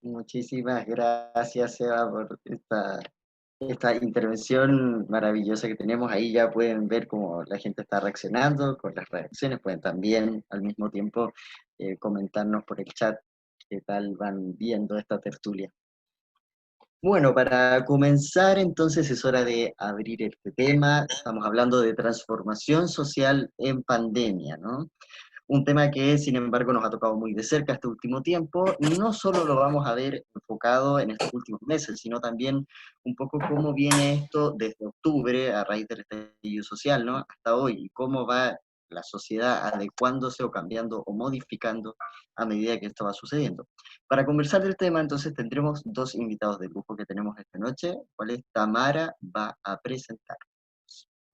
Muchísimas gracias, Seba, por esta intervención maravillosa que tenemos. Ahí ya pueden ver cómo la gente está reaccionando con las reacciones. Pueden también al mismo tiempo comentarnos por el chat qué tal van viendo esta tertulia. Bueno, para comenzar entonces es hora de abrir este tema. Estamos hablando de transformación social en pandemia, ¿no? Un tema que, sin embargo, nos ha tocado muy de cerca este último tiempo. No solo lo vamos a ver enfocado en estos últimos meses, sino también un poco cómo viene esto desde octubre, a raíz del estallido social, ¿no? Hasta hoy, y cómo va la sociedad adecuándose o cambiando o modificando a medida que esto va sucediendo. Para conversar del tema, entonces, tendremos dos invitados de lujo que tenemos esta noche, cuales Tamara va a presentar.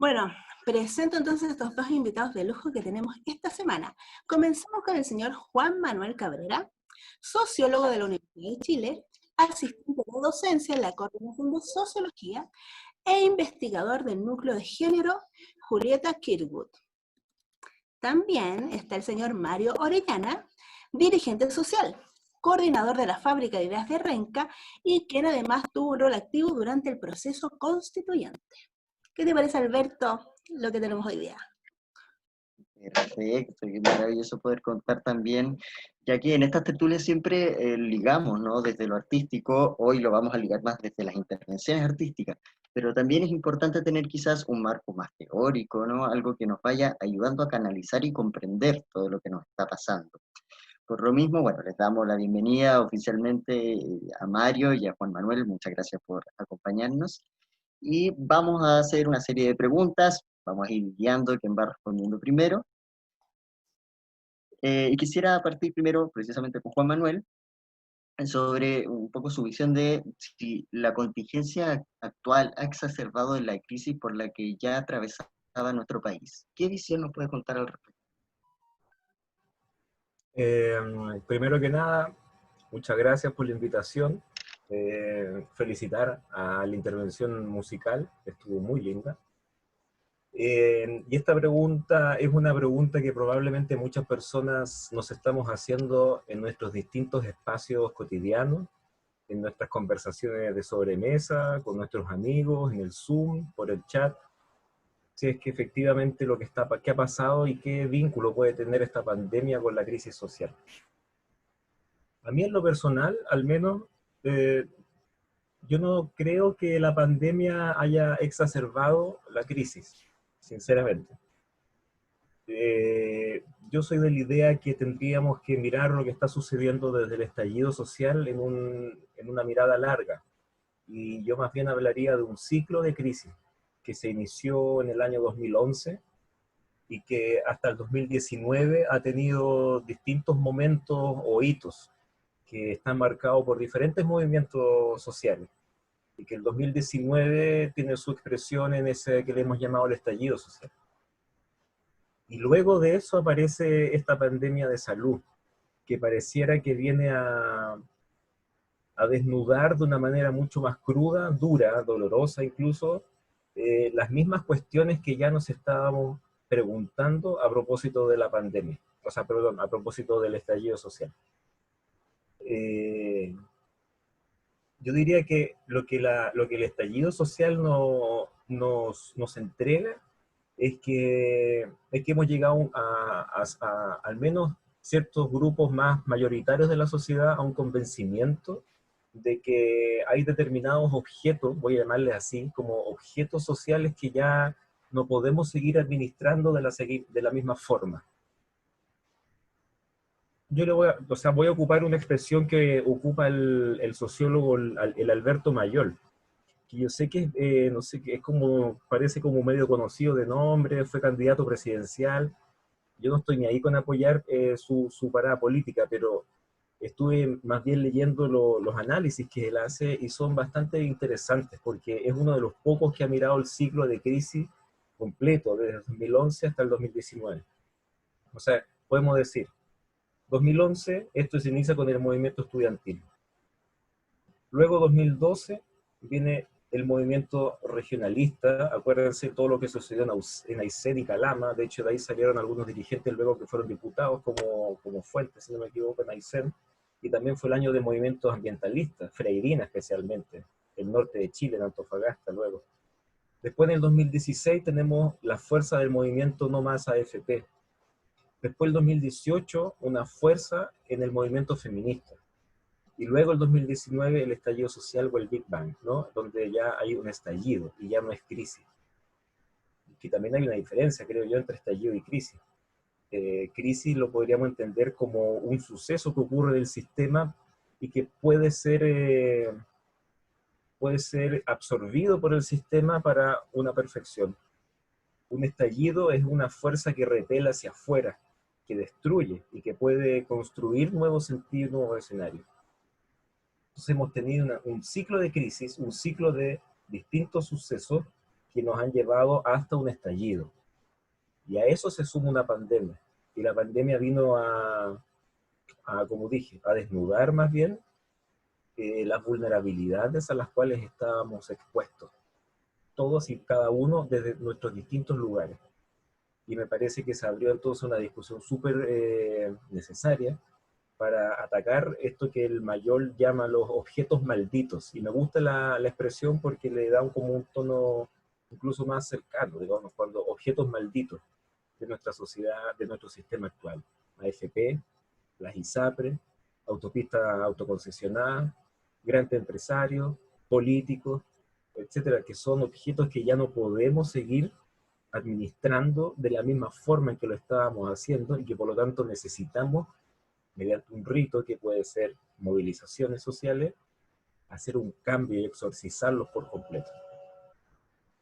Bueno, presento entonces estos dos invitados de lujo que tenemos esta semana. Comenzamos con el señor Juan Manuel Cabrera, sociólogo de la Universidad de Chile, asistente de docencia en la Coordinación de Sociología e investigador del Núcleo de Género Julieta Kirkwood. También está el señor Mario Orellana, dirigente social, coordinador de la Fábrica de Ideas de Renca y quien además tuvo un rol activo durante el proceso constituyente. ¿Qué te parece, Alberto, lo que tenemos hoy día? Perfecto, qué maravilloso poder contar también, ya que en estas tertulias siempre ligamos, ¿no? Desde lo artístico, hoy lo vamos a ligar más desde las intervenciones artísticas, pero también es importante tener quizás un marco más teórico, ¿no? Algo que nos vaya ayudando a canalizar y comprender todo lo que nos está pasando. Por lo mismo, bueno, les damos la bienvenida oficialmente a Mario y a Juan Manuel, muchas gracias por acompañarnos. Y vamos a hacer una serie de preguntas, vamos a ir guiando quién va respondiendo primero. Y quisiera partir primero precisamente con Juan Manuel sobre un poco su visión de si la contingencia actual ha exacerbado la crisis por la que ya atravesaba nuestro país. ¿Qué visión nos puede contar al respecto? Eh, Primero que nada, muchas gracias por la invitación. Felicitar a la intervención musical, estuvo muy linda. Y esta pregunta es una pregunta que probablemente muchas personas nos estamos haciendo en nuestros distintos espacios cotidianos, en nuestras conversaciones de sobremesa, con nuestros amigos, en el Zoom, por el chat, si es que efectivamente qué ha pasado y qué vínculo puede tener esta pandemia con la crisis social. A mí en lo personal, al menos, eh, yo no creo que la pandemia haya exacerbado la crisis, sinceramente. Yo soy de la idea que tendríamos que mirar lo que está sucediendo desde el estallido social en una mirada larga. Y yo más bien hablaría de un ciclo de crisis que se inició en el año 2011 y que hasta el 2019 ha tenido distintos momentos o hitos que están marcados por diferentes movimientos sociales, y que el 2019 tiene su expresión en ese que le hemos llamado el estallido social. Y luego de eso aparece esta pandemia de salud, que pareciera que viene a desnudar de una manera mucho más cruda, dura, dolorosa incluso, las mismas cuestiones que ya nos estábamos preguntando a propósito de la pandemia, o sea, perdón, a propósito del estallido social. Eh, yo diría que lo que el estallido social nos entrega es que hemos llegado al menos ciertos grupos más mayoritarios de la sociedad a un convencimiento de que hay determinados objetos, voy a llamarles así, como objetos sociales que ya no podemos seguir administrando de la misma forma. Voy a ocupar una expresión que ocupa el sociólogo, el Alberto Mayol, que yo sé que, no sé, que es como, parece como medio conocido de nombre, fue candidato presidencial. Yo no estoy ni ahí con apoyar su parada política, pero estuve más bien leyendo los análisis que él hace y son bastante interesantes, porque es uno de los pocos que ha mirado el ciclo de crisis completo, desde el 2011 hasta el 2019. O sea, podemos decir, 2011, esto se inicia con el movimiento estudiantil. Luego 2012 viene el movimiento regionalista, acuérdense todo lo que sucedió en Aysén y Calama, de hecho de ahí salieron algunos dirigentes luego que fueron diputados, como Fuentes, si no me equivoco, en Aysén. y también fue el año de movimientos ambientalistas, Freirina especialmente, el norte de Chile, en Antofagasta luego. Después en el 2016 tenemos la fuerza del movimiento No Más AFP. Después el 2018 una fuerza en el movimiento feminista. Y luego el 2019 el estallido social o el Big Bang, ¿no? Donde ya hay un estallido y ya no es crisis. Que también hay una diferencia, creo yo, entre estallido y crisis. Crisis lo podríamos entender como un suceso que ocurre del sistema y que puede ser absorbido por el sistema para una perfección. Un estallido es una fuerza que repela hacia afuera, que destruye y que puede construir nuevos sentidos, nuevos escenarios. Entonces hemos tenido un ciclo de crisis, un ciclo de distintos sucesos que nos han llevado hasta un estallido. Y a eso se suma una pandemia. Y la pandemia vino como dije, a desnudar más bien las vulnerabilidades a las cuales estábamos expuestos, todos y cada uno desde nuestros distintos lugares. Y me parece que se abrió entonces una discusión súper necesaria para atacar esto que el Mayol llama los objetos malditos. Y me gusta la expresión porque le da como un tono incluso más cercano, digamos, cuando objetos malditos de nuestra sociedad, de nuestro sistema actual. AFP, las ISAPRE, autopistas autoconcesionadas, grandes empresarios, políticos, etcétera, que son objetos que ya no podemos seguir administrando de la misma forma en que lo estábamos haciendo y que por lo tanto necesitamos, mediante un rito que puede ser movilizaciones sociales, hacer un cambio y exorcizarlos por completo.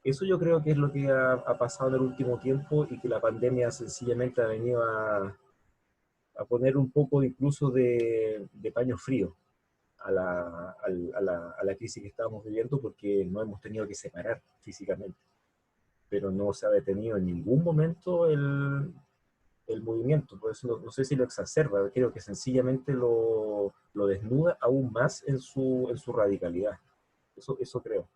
Eso yo creo que es lo que ha pasado en el último tiempo y que la pandemia sencillamente ha venido a poner un poco incluso de paño frío a la crisis que estábamos viviendo porque no hemos tenido que separar físicamente, pero no se ha detenido en ningún momento el movimiento, por eso no sé si lo exacerba, creo que sencillamente lo desnuda aún más en su radicalidad. Eso creo.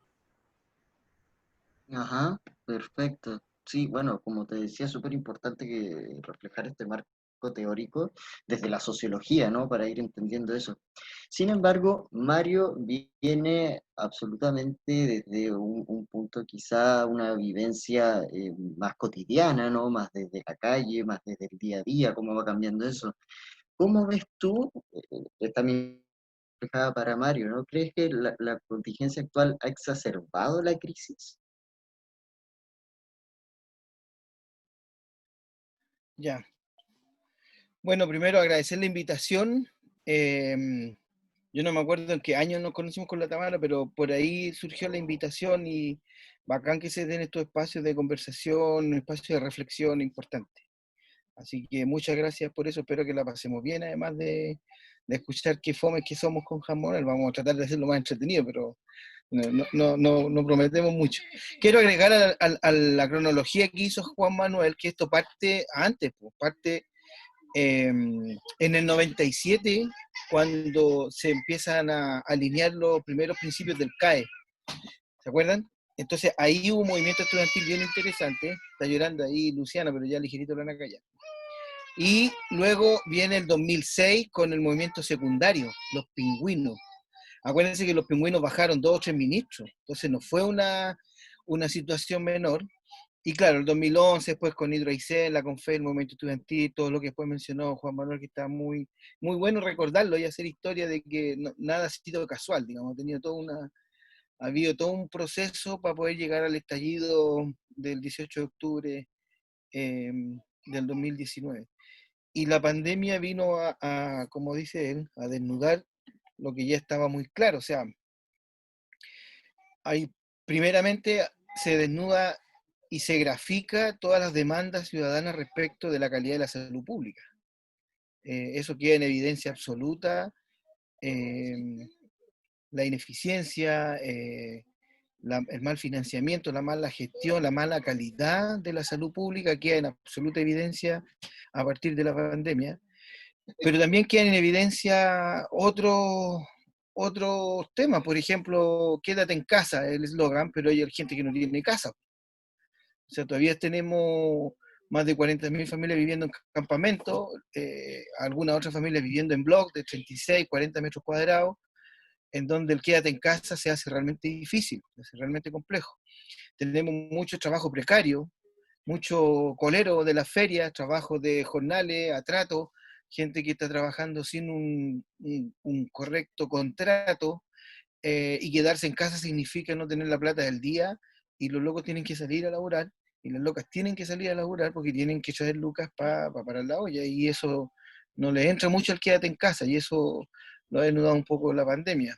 Ajá, perfecto. Sí, bueno, como te decía, es súper importante que reflejar este marco teórico desde la sociología, ¿no? Para ir entendiendo eso. Sin embargo, Mario viene absolutamente desde un punto, quizá una vivencia más cotidiana, ¿no? Más desde la calle, más desde el día a día, cómo va cambiando eso. ¿Cómo ves tú, también reflejada para Mario, ¿no? ¿Crees que la contingencia actual ha exacerbado la crisis? Ya. Bueno, primero agradecer la invitación. Yo no me acuerdo en qué año nos conocimos con la Tamara, pero por ahí surgió la invitación y bacán que se den estos espacios de conversación, espacios de reflexión importantes. Así que muchas gracias por eso, espero que la pasemos bien, además de escuchar qué fomes que somos con Jamón. Vamos a tratar de hacerlo más entretenido, pero no prometemos mucho. Quiero agregar a la cronología que hizo Juan Manuel, que esto parte antes, pues, parte en el 97, cuando se empiezan a alinear los primeros principios del CAE. ¿Se acuerdan? Entonces ahí hubo un movimiento estudiantil bien interesante. Está llorando ahí Luciana, pero ya ligerito lo van a callar. Y luego viene el 2006 con el movimiento secundario, los pingüinos. Acuérdense que los pingüinos bajaron 2 o 3 ministros, entonces no fue una situación menor. Y claro, el 2011 después con Hidro Aicén, la CONFE, el movimiento estudiantil, todo lo que después mencionó Juan Manuel, que está muy, muy bueno recordarlo y hacer historia de que nada ha sido casual, digamos, ha habido todo un proceso para poder llegar al estallido del 18 de octubre del 2019. Y la pandemia vino como dice él, a desnudar lo que ya estaba muy claro. O sea, primeramente se desnuda y se grafica todas las demandas ciudadanas respecto de la calidad de la salud pública. Eso queda en evidencia absoluta. La ineficiencia, el mal financiamiento, la mala gestión, la mala calidad de la salud pública queda en absoluta evidencia a partir de la pandemia. Pero también quedan en evidencia otros temas, por ejemplo, quédate en casa, el eslogan, pero hay gente que no tiene casa. O sea, todavía tenemos más de 40.000 familias viviendo en campamentos, algunas otras familias viviendo en bloques de 36, 40 metros cuadrados, en donde el quédate en casa se hace realmente difícil, se hace realmente complejo. Tenemos mucho trabajo precario, mucho colero de las ferias, trabajo de jornales, a trato, gente que está trabajando sin un correcto contrato, y quedarse en casa significa no tener la plata del día, y los locos tienen que salir a laburar, y las locas tienen que salir a laburar porque tienen que traer lucas para parar la olla, y eso no les entra mucho al quédate en casa, y eso lo ha desnudado un poco la pandemia.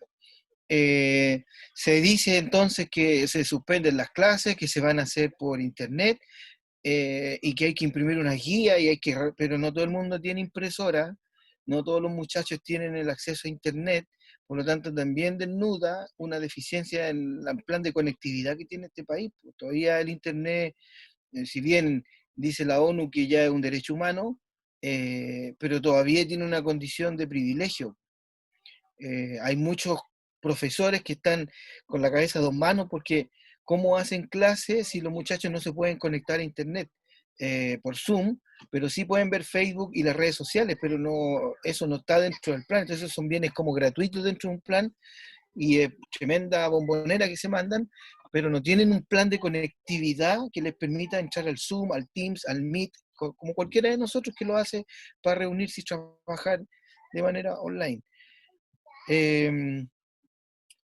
Se dice entonces que se suspenden las clases, que se van a hacer por internet, y que hay que imprimir una guía, pero no todo el mundo tiene impresora, no todos los muchachos tienen el acceso a internet, por lo tanto también desnuda una deficiencia en el plan de conectividad que tiene este país. Pues todavía el internet, si bien dice la ONU que ya es un derecho humano, pero todavía tiene una condición de privilegio. Hay muchos profesores que están con la cabeza a dos manos porque ¿cómo hacen clases si los muchachos no se pueden conectar a internet por Zoom? Pero sí pueden ver Facebook y las redes sociales, pero no, eso no está dentro del plan. Entonces son bienes como gratuitos dentro de un plan, y tremenda bombonera que se mandan, pero no tienen un plan de conectividad que les permita entrar al Zoom, al Teams, al Meet, como cualquiera de nosotros que lo hace para reunirse y trabajar de manera online.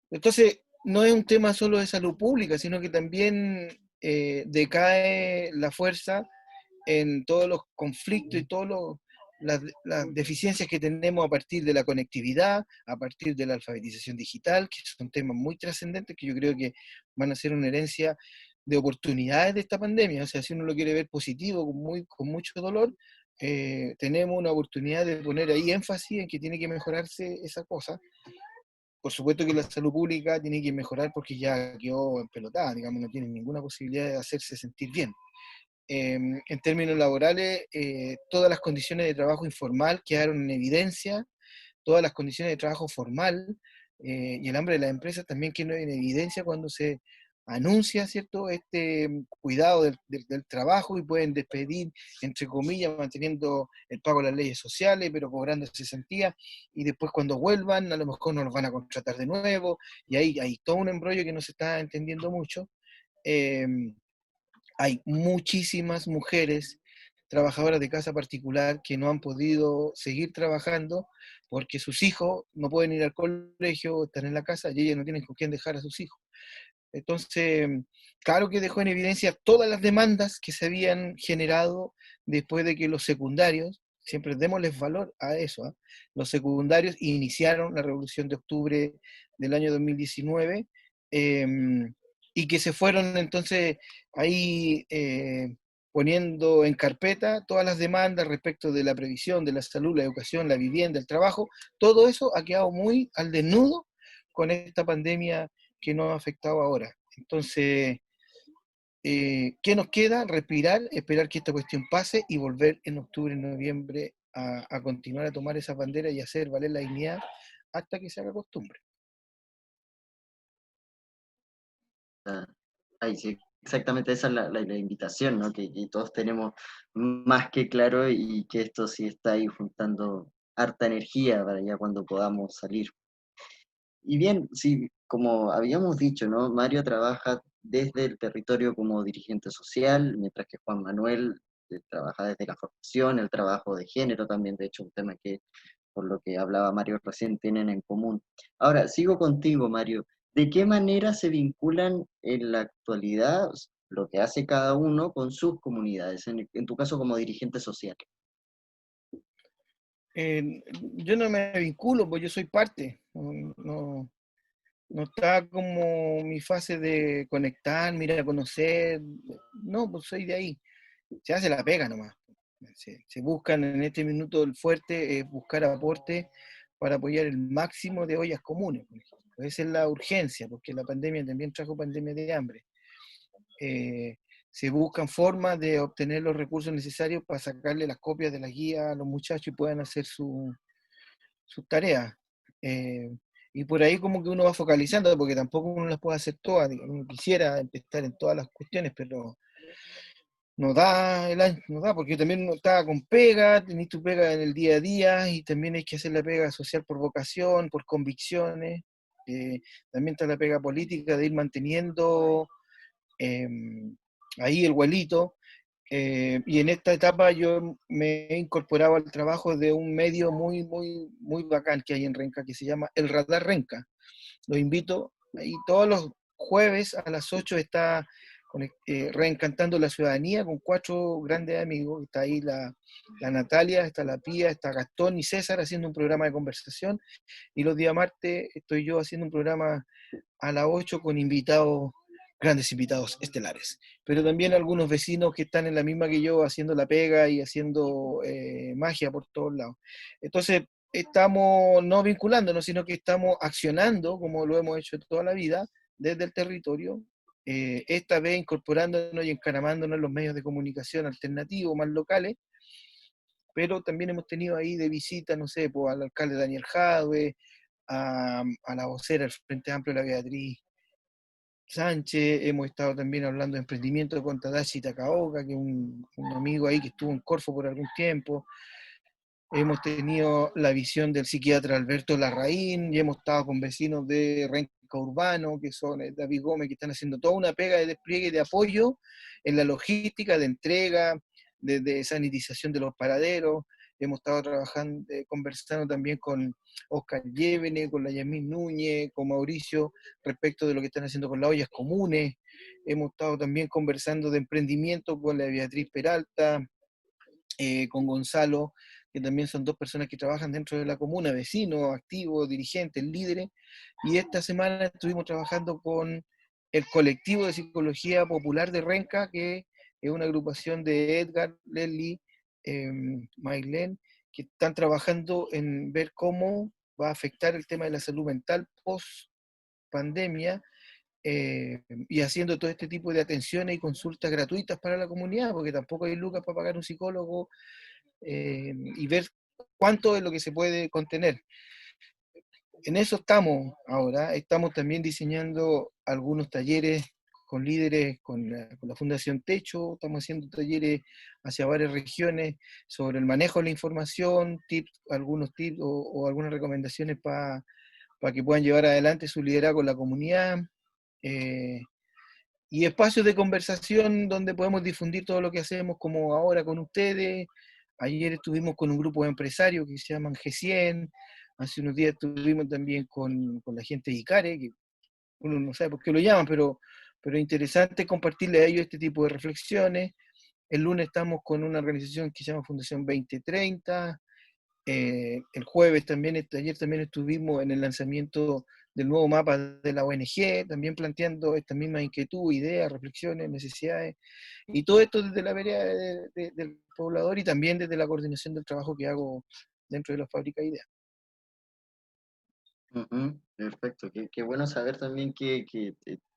Entonces, no es un tema solo de salud pública, sino que también decae la fuerza en todos los conflictos y todas las deficiencias que tenemos a partir de la conectividad, a partir de la alfabetización digital, que son temas muy trascendentes que yo creo que van a ser una herencia de oportunidades de esta pandemia. O sea, si uno lo quiere ver positivo, con mucho dolor, tenemos una oportunidad de poner ahí énfasis en que tiene que mejorarse esa cosa. Por supuesto que la salud pública tiene que mejorar porque ya quedó empelotada, digamos, no tiene ninguna posibilidad de hacerse sentir bien. En términos laborales, todas las condiciones de trabajo informal quedaron en evidencia, todas las condiciones de trabajo formal, y el hambre de las empresas también quedó en evidencia cuando se anuncia, ¿cierto?, este cuidado del trabajo, y pueden despedir, entre comillas, manteniendo el pago de las leyes sociales, pero cobrando cesantía, y después cuando vuelvan, a lo mejor no los van a contratar de nuevo, y ahí hay todo un embrollo que no se está entendiendo mucho. Hay muchísimas mujeres trabajadoras de casa particular que no han podido seguir trabajando porque sus hijos no pueden ir al colegio, están en la casa y ellas no tienen con quién dejar a sus hijos. Entonces, claro que dejó en evidencia todas las demandas que se habían generado después de que los secundarios, siempre démosles valor a eso, ¿eh? Los secundarios iniciaron la Revolución de Octubre del año 2019, y que se fueron entonces ahí poniendo en carpeta todas las demandas respecto de la previsión, de la salud, la educación, la vivienda, el trabajo. Todo eso ha quedado muy al desnudo con esta pandemia que nos ha afectado ahora. Entonces, ¿qué nos queda? Respirar, esperar que esta cuestión pase y volver en octubre, en noviembre a continuar a tomar esa bandera y hacer valer la dignidad hasta que se haga costumbre. Ahí sí, exactamente esa es la invitación, ¿no? Que todos tenemos más que claro y que esto sí está ahí juntando harta energía para ya cuando podamos salir. Y bien, sí, como habíamos dicho, ¿no? Mario trabaja desde el territorio como dirigente social, mientras que Juan Manuel trabaja desde la formación, el trabajo de género también, de hecho, un tema que, por lo que hablaba Mario recién, tienen en común. Ahora, sigo contigo, Mario. ¿De qué manera se vinculan en la actualidad lo que hace cada uno con sus comunidades, en tu caso como dirigente social? Yo no me vinculo, pues yo soy parte. No está como mi fase de conectar, mirar, conocer. No, pues soy de ahí. Se hace la pega nomás. Se buscan en este minuto el fuerte, buscar aportes para apoyar el máximo de ollas comunes, por ejemplo. Esa es la urgencia, porque la pandemia también trajo pandemia de hambre. Se buscan formas de obtener los recursos necesarios para sacarle las copias de la guía a los muchachos y puedan hacer sus tareas. Y por ahí como que uno va focalizando, porque tampoco uno las puede hacer todas. Uno quisiera estar en todas las cuestiones, no da el año, no da, porque también uno está con pega, tenés tu pega en el día a día, y también hay que hacer la pega social por vocación, por convicciones. También está la pega política de ir manteniendo eh, ahí el vuelito. Y en esta etapa yo me he incorporado al trabajo de un medio muy bacán que hay en Renca, que se llama El Radar Renca. Los invito, ahí todos los jueves a las 8 está Reencantando la Ciudadanía con 4 grandes amigos. Está ahí la Natalia, está la Pía, está Gastón y César haciendo un programa de conversación. Y los días martes estoy yo haciendo un programa a las 8 con invitados, grandes invitados estelares. Pero también algunos vecinos que están en la misma que yo haciendo la pega y haciendo magia por todos lados. Entonces, estamos no vinculándonos, sino que estamos accionando, como lo hemos hecho toda la vida, desde el territorio, esta vez incorporándonos y encaramándonos en los medios de comunicación alternativos, más locales, pero también hemos tenido ahí de visita, no sé, pues, al alcalde Daniel Jadwe, a la vocera del Frente Amplio, la Beatriz Sánchez. Hemos estado también hablando de emprendimiento con Tadashi Takaoka, que es un amigo ahí que estuvo en Corfo por algún tiempo. Hemos tenido la visión del psiquiatra Alberto Larraín, y hemos estado con vecinos de Renca Urbano, que son David Gómez, que están haciendo toda una pega de despliegue y de apoyo en la logística de entrega, de sanitización de los paraderos. Hemos estado trabajando, conversando también con Oscar Llévene, con la Yasmín Núñez, con Mauricio, respecto de lo que están haciendo con las ollas comunes. Hemos estado también conversando de emprendimiento con la Beatriz Peralta, con Gonzalo, que también son 2 personas que trabajan dentro de la comuna, vecinos, activos, dirigentes, líderes. Y esta semana estuvimos trabajando con el colectivo de psicología popular de Renca, que es una agrupación de Edgar, Leslie, Maylene, que están trabajando en ver cómo va a afectar el tema de la salud mental post pandemia, y haciendo todo este tipo de atenciones y consultas gratuitas para la comunidad, porque tampoco hay lucas para pagar un psicólogo, y ver cuánto es lo que se puede contener. En eso estamos ahora. Estamos también diseñando algunos talleres con líderes, con la Fundación Techo. Estamos haciendo talleres hacia varias regiones sobre el manejo de la información, algunos tips o algunas recomendaciones para que puedan llevar adelante su liderazgo en la comunidad. Y espacios de conversación donde podemos difundir todo lo que hacemos, como ahora con ustedes. Ayer estuvimos con un grupo de empresarios que se llaman G100, hace unos días estuvimos también con la gente de ICARE, que uno no sabe por qué lo llaman, pero es interesante compartirle a ellos este tipo de reflexiones. El lunes estamos con una organización que se llama Fundación 2030. El jueves también, ayer también estuvimos en el lanzamiento del nuevo mapa de la ONG, también planteando esta misma inquietud, ideas, reflexiones, necesidades, y todo esto desde la vereda del poblador, y también desde la coordinación del trabajo que hago dentro de la fábrica de ideas. Ujú, perfecto, qué bueno saber también que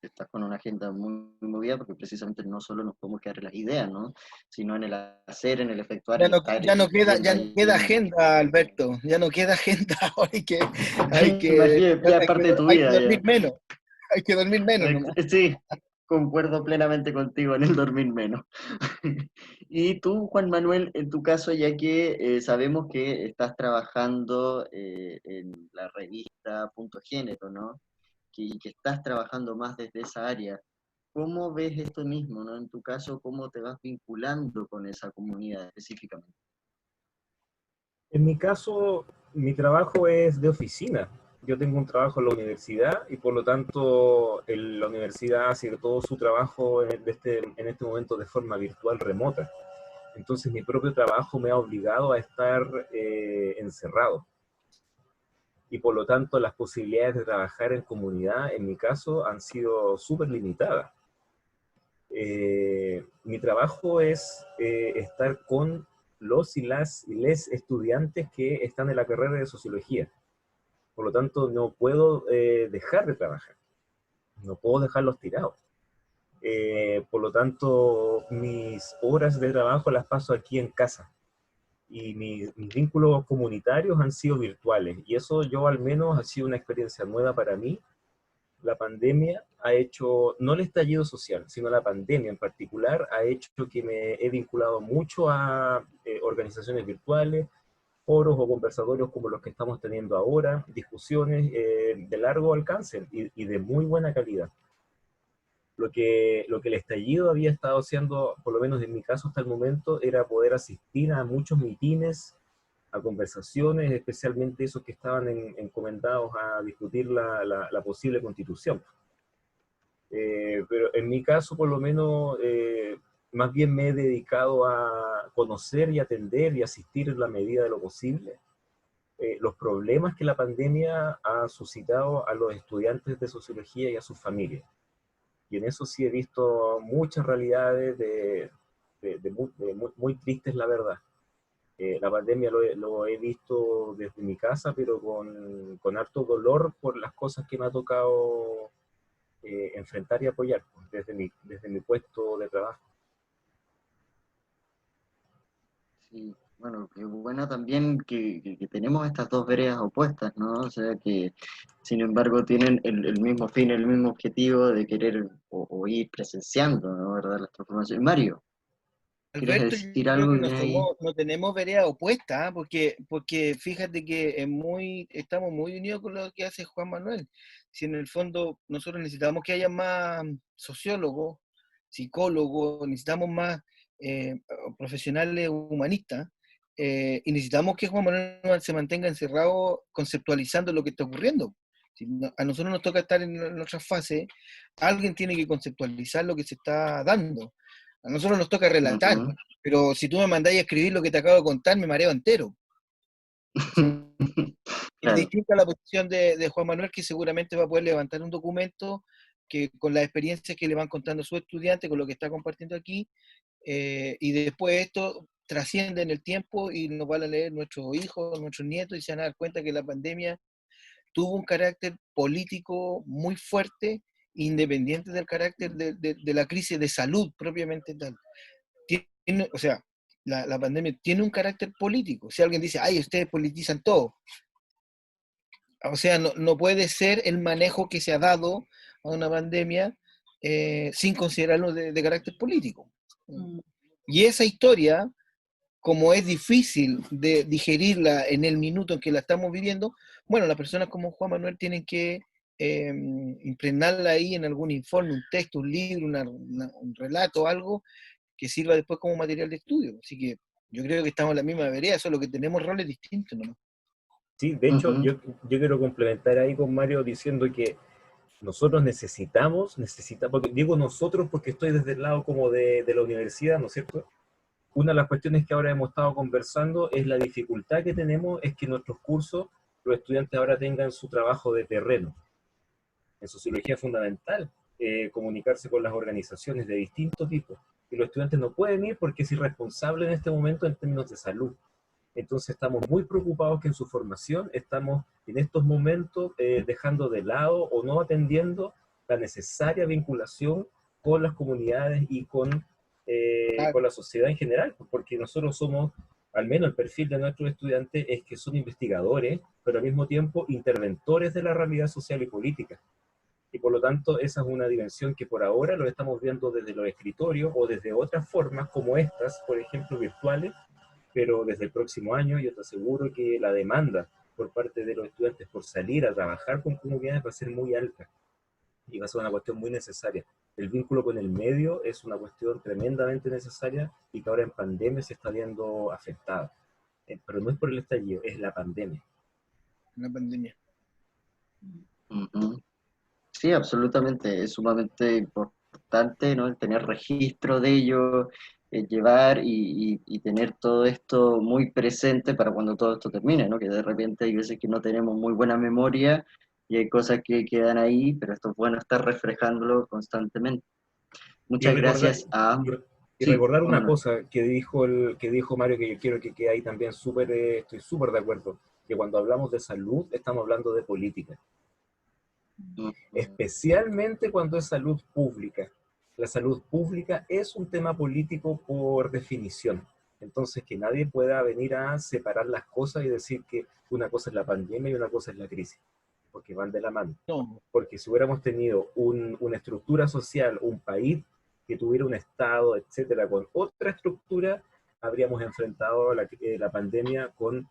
estás con una agenda muy movida, porque precisamente no solo nos podemos quedar en las ideas, ¿no? Sino en el hacer, en el efectuar, Ya el no, estar ya no queda, yendo ya no ahí. queda agenda, Alberto, ya no queda agenda, ahora Imagínate, ya es parte de tu hay que vida dormir ya. menos, hay que dormir menos nomás. Sí, concuerdo plenamente contigo en el dormir menos. Y tú, Juan Manuel, en tu caso, ya que sabemos que estás trabajando en la revista Punto Género, ¿no? Y que estás trabajando más desde esa área, ¿cómo ves esto mismo, ¿no? En tu caso, ¿cómo te vas vinculando con esa comunidad específicamente? En mi caso, mi trabajo es de oficina. Yo tengo un trabajo en la universidad y por lo tanto la universidad hace todo su trabajo en este momento de forma virtual remota. Entonces mi propio trabajo me ha obligado a estar encerrado y por lo tanto las posibilidades de trabajar en comunidad, en mi caso, han sido súper limitadas. Mi trabajo es estar con los y les estudiantes que están en la carrera de sociología. Por lo tanto, no puedo dejar de trabajar, no puedo dejarlos tirados. Por lo tanto, mis horas de trabajo las paso aquí en casa. Y mis vínculos comunitarios han sido virtuales. Y eso yo al menos ha sido una experiencia nueva para mí, la pandemia ha hecho, no el estallido social, sino la pandemia en particular, ha hecho que me he vinculado mucho a organizaciones virtuales, foros o conversatorios como los que estamos teniendo ahora, discusiones de largo alcance y de muy buena calidad. Lo que el estallido había estado haciendo, por lo menos en mi caso hasta el momento, era poder asistir a muchos mitines, a conversaciones, especialmente esos que estaban encomendados a discutir la posible constitución. Pero en mi caso, por lo menos, más bien me he dedicado a conocer y atender y asistir en la medida de lo posible los problemas que la pandemia ha suscitado a los estudiantes de sociología y a sus familias. Y en eso sí he visto muchas realidades muy tristes, la verdad. La pandemia lo he visto desde mi casa, pero con harto dolor por las cosas que me ha tocado enfrentar y apoyar desde mi puesto de trabajo. Sí, bueno, qué bueno también que tenemos estas dos veredas opuestas, ¿no? O sea, que sin embargo tienen el mismo fin, el mismo objetivo de querer o ir presenciando, ¿no? ¿Verdad? Las transformaciones. Mario, ¿quieres Alberto, yo decir creo algo que que tienes ahí? no tenemos vereda opuesta, ¿ah? Porque fíjate que estamos muy unidos con lo que hace Juan Manuel. Si en el fondo nosotros necesitamos que haya más sociólogos, psicólogos, necesitamos más profesionales humanistas, y necesitamos que Juan Manuel se mantenga encerrado conceptualizando lo que está ocurriendo. Si a nosotros nos toca estar en nuestra fase, alguien tiene que conceptualizar lo que se está dando. A nosotros nos toca relatar, Ujú. pero si tú me mandáis a escribir lo que te acabo de contar, me mareo entero. Es Claro. distinta la posición de Juan Manuel, que seguramente va a poder levantar un documento que con las experiencias que le van contando sus estudiantes, con lo que está compartiendo aquí, y después esto trasciende en el tiempo y nos van a leer nuestros hijos, nuestros nietos, y se van a dar cuenta que la pandemia tuvo un carácter político muy fuerte, independiente del carácter de la crisis de salud propiamente tal. O sea, la pandemia tiene un carácter político. Si alguien dice, ay, ustedes politizan todo, o sea, no puede ser el manejo que se ha dado a una pandemia sin considerarlo de carácter político. Y esa historia, como es difícil de digerirla en el minuto en que la estamos viviendo, bueno, las personas como Juan Manuel tienen que impregnarla ahí en algún informe, un texto, un libro, un relato, algo que sirva después como material de estudio. Así que yo creo que estamos en la misma vereda, solo que tenemos roles distintos, ¿no? Sí, de hecho, Ujú. yo quiero complementar ahí con Mario diciendo que nosotros necesitamos, porque digo nosotros porque estoy desde el lado como de la universidad, ¿no es cierto? Una de las cuestiones que ahora hemos estado conversando es la dificultad que tenemos, es que en nuestros cursos los estudiantes ahora tengan su trabajo de terreno. En sociología es fundamental comunicarse con las organizaciones de distinto tipo. Y los estudiantes no pueden ir porque es irresponsable en este momento en términos de salud. Entonces estamos muy preocupados que en su formación estamos en estos momentos dejando de lado o no atendiendo la necesaria vinculación con las comunidades y Claro. con la sociedad en general, porque nosotros somos, al menos el perfil de nuestros estudiantes es que son investigadores, pero al mismo tiempo interventores de la realidad social y política. Y por lo tanto, esa es una dimensión que por ahora lo estamos viendo desde los escritorios o desde otras formas como estas, por ejemplo, virtuales, pero desde el próximo año yo te aseguro que la demanda por parte de los estudiantes por salir a trabajar con comunidades va a ser muy alta y va a ser una cuestión muy necesaria. El vínculo con el medio es una cuestión tremendamente necesaria y que ahora en pandemia se está viendo afectada. Pero no es por el estallido, es la pandemia. La pandemia. Ujú. Sí, absolutamente, es sumamente importante, ¿no? El tener registro de ello, llevar y tener todo esto muy presente para cuando todo esto termine, ¿no? Que de repente hay veces que no tenemos muy buena memoria y hay cosas que quedan ahí, pero esto es bueno estar reflejándolo constantemente. Y Muchas recordar, gracias a... y Sí, recordar Juan una Manuel. cosa que dijo Mario, que yo quiero que quede ahí también súper, estoy súper de acuerdo, que cuando hablamos de salud estamos hablando de política, Ujú. especialmente cuando es salud pública. La salud pública es un tema político por definición. Entonces, que nadie pueda venir a separar las cosas y decir que una cosa es la pandemia y una cosa es la crisis. porque van de la mano. No. Porque si hubiéramos tenido una estructura social, un país que tuviera un Estado, etcétera, con otra estructura, habríamos enfrentado la pandemia con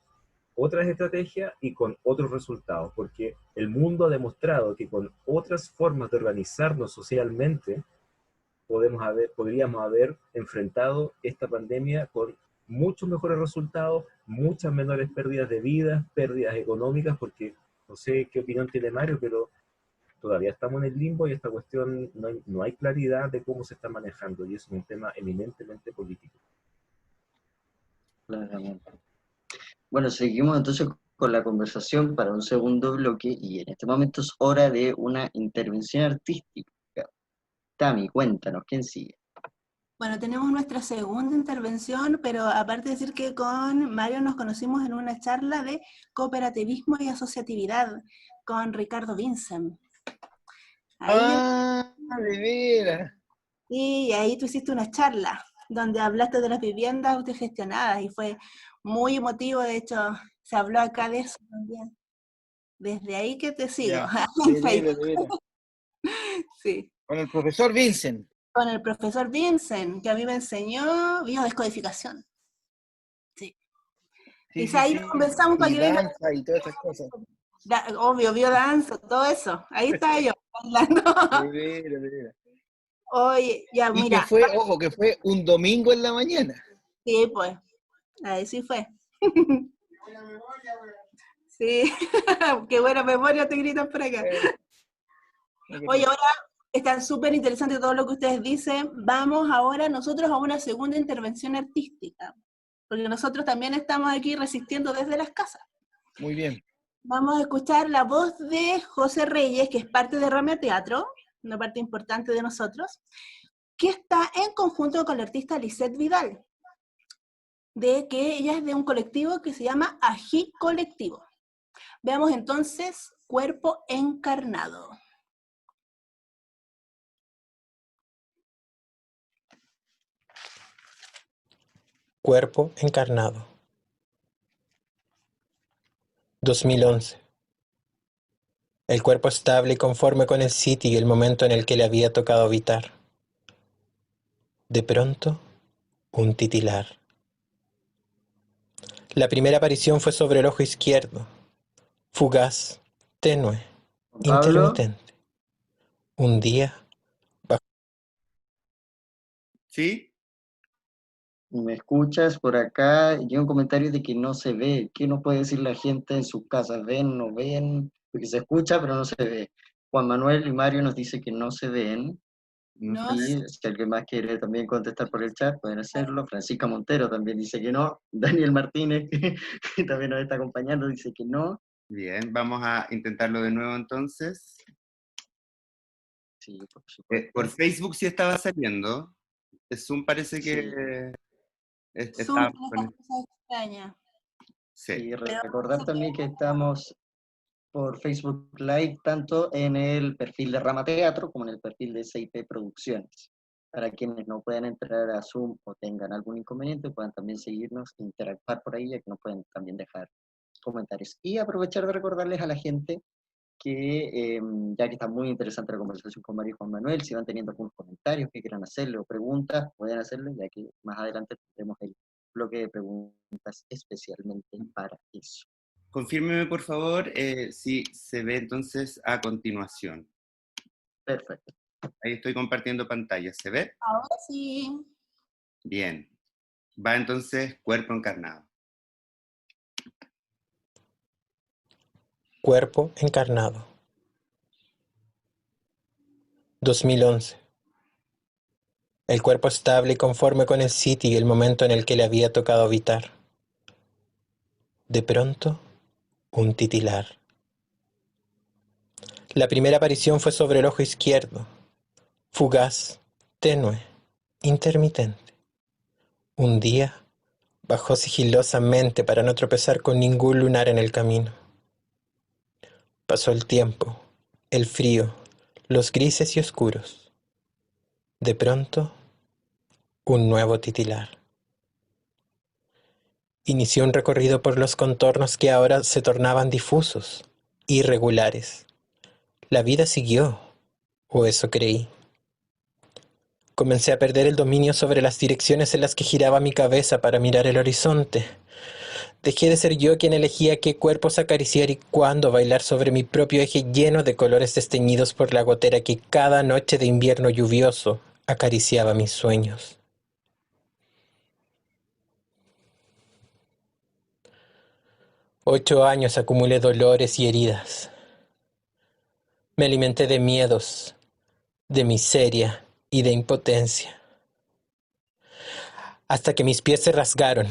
otras estrategias y con otros resultados, porque el mundo ha demostrado que con otras formas de organizarnos socialmente podríamos haber enfrentado esta pandemia con muchos mejores resultados, muchas menores pérdidas de vidas, pérdidas económicas, porque no sé qué opinión tiene Mario, pero todavía estamos en el limbo y esta cuestión no hay claridad de cómo se está manejando, y es un tema eminentemente político. Claramente. Bueno, seguimos entonces con la conversación para un segundo bloque y en este momento es hora de una intervención artística. Tami, cuéntanos, ¿quién sigue? Bueno, tenemos nuestra segunda intervención, pero aparte de decir que con Mario nos conocimos en una charla de cooperativismo y asociatividad con Ricardo Vincent. De veras. Y ahí tú hiciste una charla donde hablaste de las viviendas autogestionadas y fue muy emotivo, de hecho se habló acá de eso también. Desde ahí que te sigo. Ya, de veras, de veras. Sí. Con el profesor Vincent. Con el profesor Vincent, que a mí me enseñó biodescodificación. Sí. Sí, Y ahí conversamos para y que venga. danza y todas esas cosas. Obvio, biodanza, todo eso. Ahí estaba yo hablando. De veras, de veras. Oye, ya Y mira. que fue un domingo en la mañana. Sí, pues. Ahí sí fue. Sí, qué buena memoria te gritan por acá. Oye, ahora está súper interesante todo lo que ustedes dicen. Vamos ahora nosotros a una segunda intervención artística, porque nosotros también estamos aquí resistiendo desde las casas. Muy bien. Vamos a escuchar la voz de José Reyes, que es parte de Rama Teatro, una parte importante de nosotros, que está en conjunto con la artista Lisette Vidal, de que ella es de un colectivo que se llama Ají Colectivo. Veamos entonces Cuerpo Encarnado. Cuerpo encarnado. 2011. El cuerpo estable y conforme con el sitio y el momento en el que le había tocado habitar. De pronto, un titilar. La primera aparición fue sobre el ojo izquierdo, fugaz, tenue, Pablo, intermitente. Un día, ¿Sí? ¿me escuchas por acá? Llega un comentario de que no se ve. ¿Qué nos puede decir la gente en sus casas? ¿Ven, no ven? Porque se escucha, pero no se ve. Juan Manuel y Mario nos dice que no se ven. No Y sé. si alguien más quiere también contestar por el chat, pueden hacerlo. Francisca Montero también dice que no. Daniel Martínez, que también nos está acompañando, dice que no. Bien, vamos a intentarlo de nuevo entonces. Sí, por supuesto. Por Facebook sí estaba saliendo. Zoom parece que Zoom está... tiene estas cosas extrañas. Sí. Y recordar también que estamos por Facebook Live, tanto en el perfil de Rama Teatro como en el perfil de CIP Producciones. Para quienes no puedan entrar a Zoom o tengan algún inconveniente, puedan también seguirnos, interactuar por ahí, ya que nos pueden también dejar comentarios. Y aprovechar de recordarles a la gente que, ya que está muy interesante la conversación con Mario y Juan Manuel, si van teniendo algunos comentarios que quieran hacerle o preguntas, pueden hacerlo, ya que más adelante tendremos el bloque de preguntas especialmente para eso. Confírmeme, por favor, si se ve entonces a continuación. Perfecto. Ahí estoy compartiendo pantalla. ¿Se ve? Ahora sí. Bien. Va entonces Cuerpo Encarnado. cuerpo encarnado. 2011. El cuerpo estable y conforme con el sitio y el momento en el que le había tocado habitar. De pronto, un titilar. La primera aparición fue sobre el ojo izquierdo, fugaz, tenue, intermitente. Un día, bajó sigilosamente para no tropezar con ningún lunar en el camino. Pasó el tiempo, el frío, los grises y oscuros. De pronto, un nuevo titilar. Inició un recorrido por los contornos que ahora se tornaban difusos, irregulares. La vida siguió, o eso creí. Comencé a perder el dominio sobre las direcciones en las que giraba mi cabeza para mirar el horizonte. Dejé de ser yo quien elegía qué cuerpos acariciar y cuándo bailar sobre mi propio eje lleno de colores desteñidos por la gotera que cada noche de invierno lluvioso acariciaba mis sueños. Ocho años acumulé dolores y heridas. Me alimenté de miedos, de miseria y de impotencia. Hasta que mis pies se rasgaron,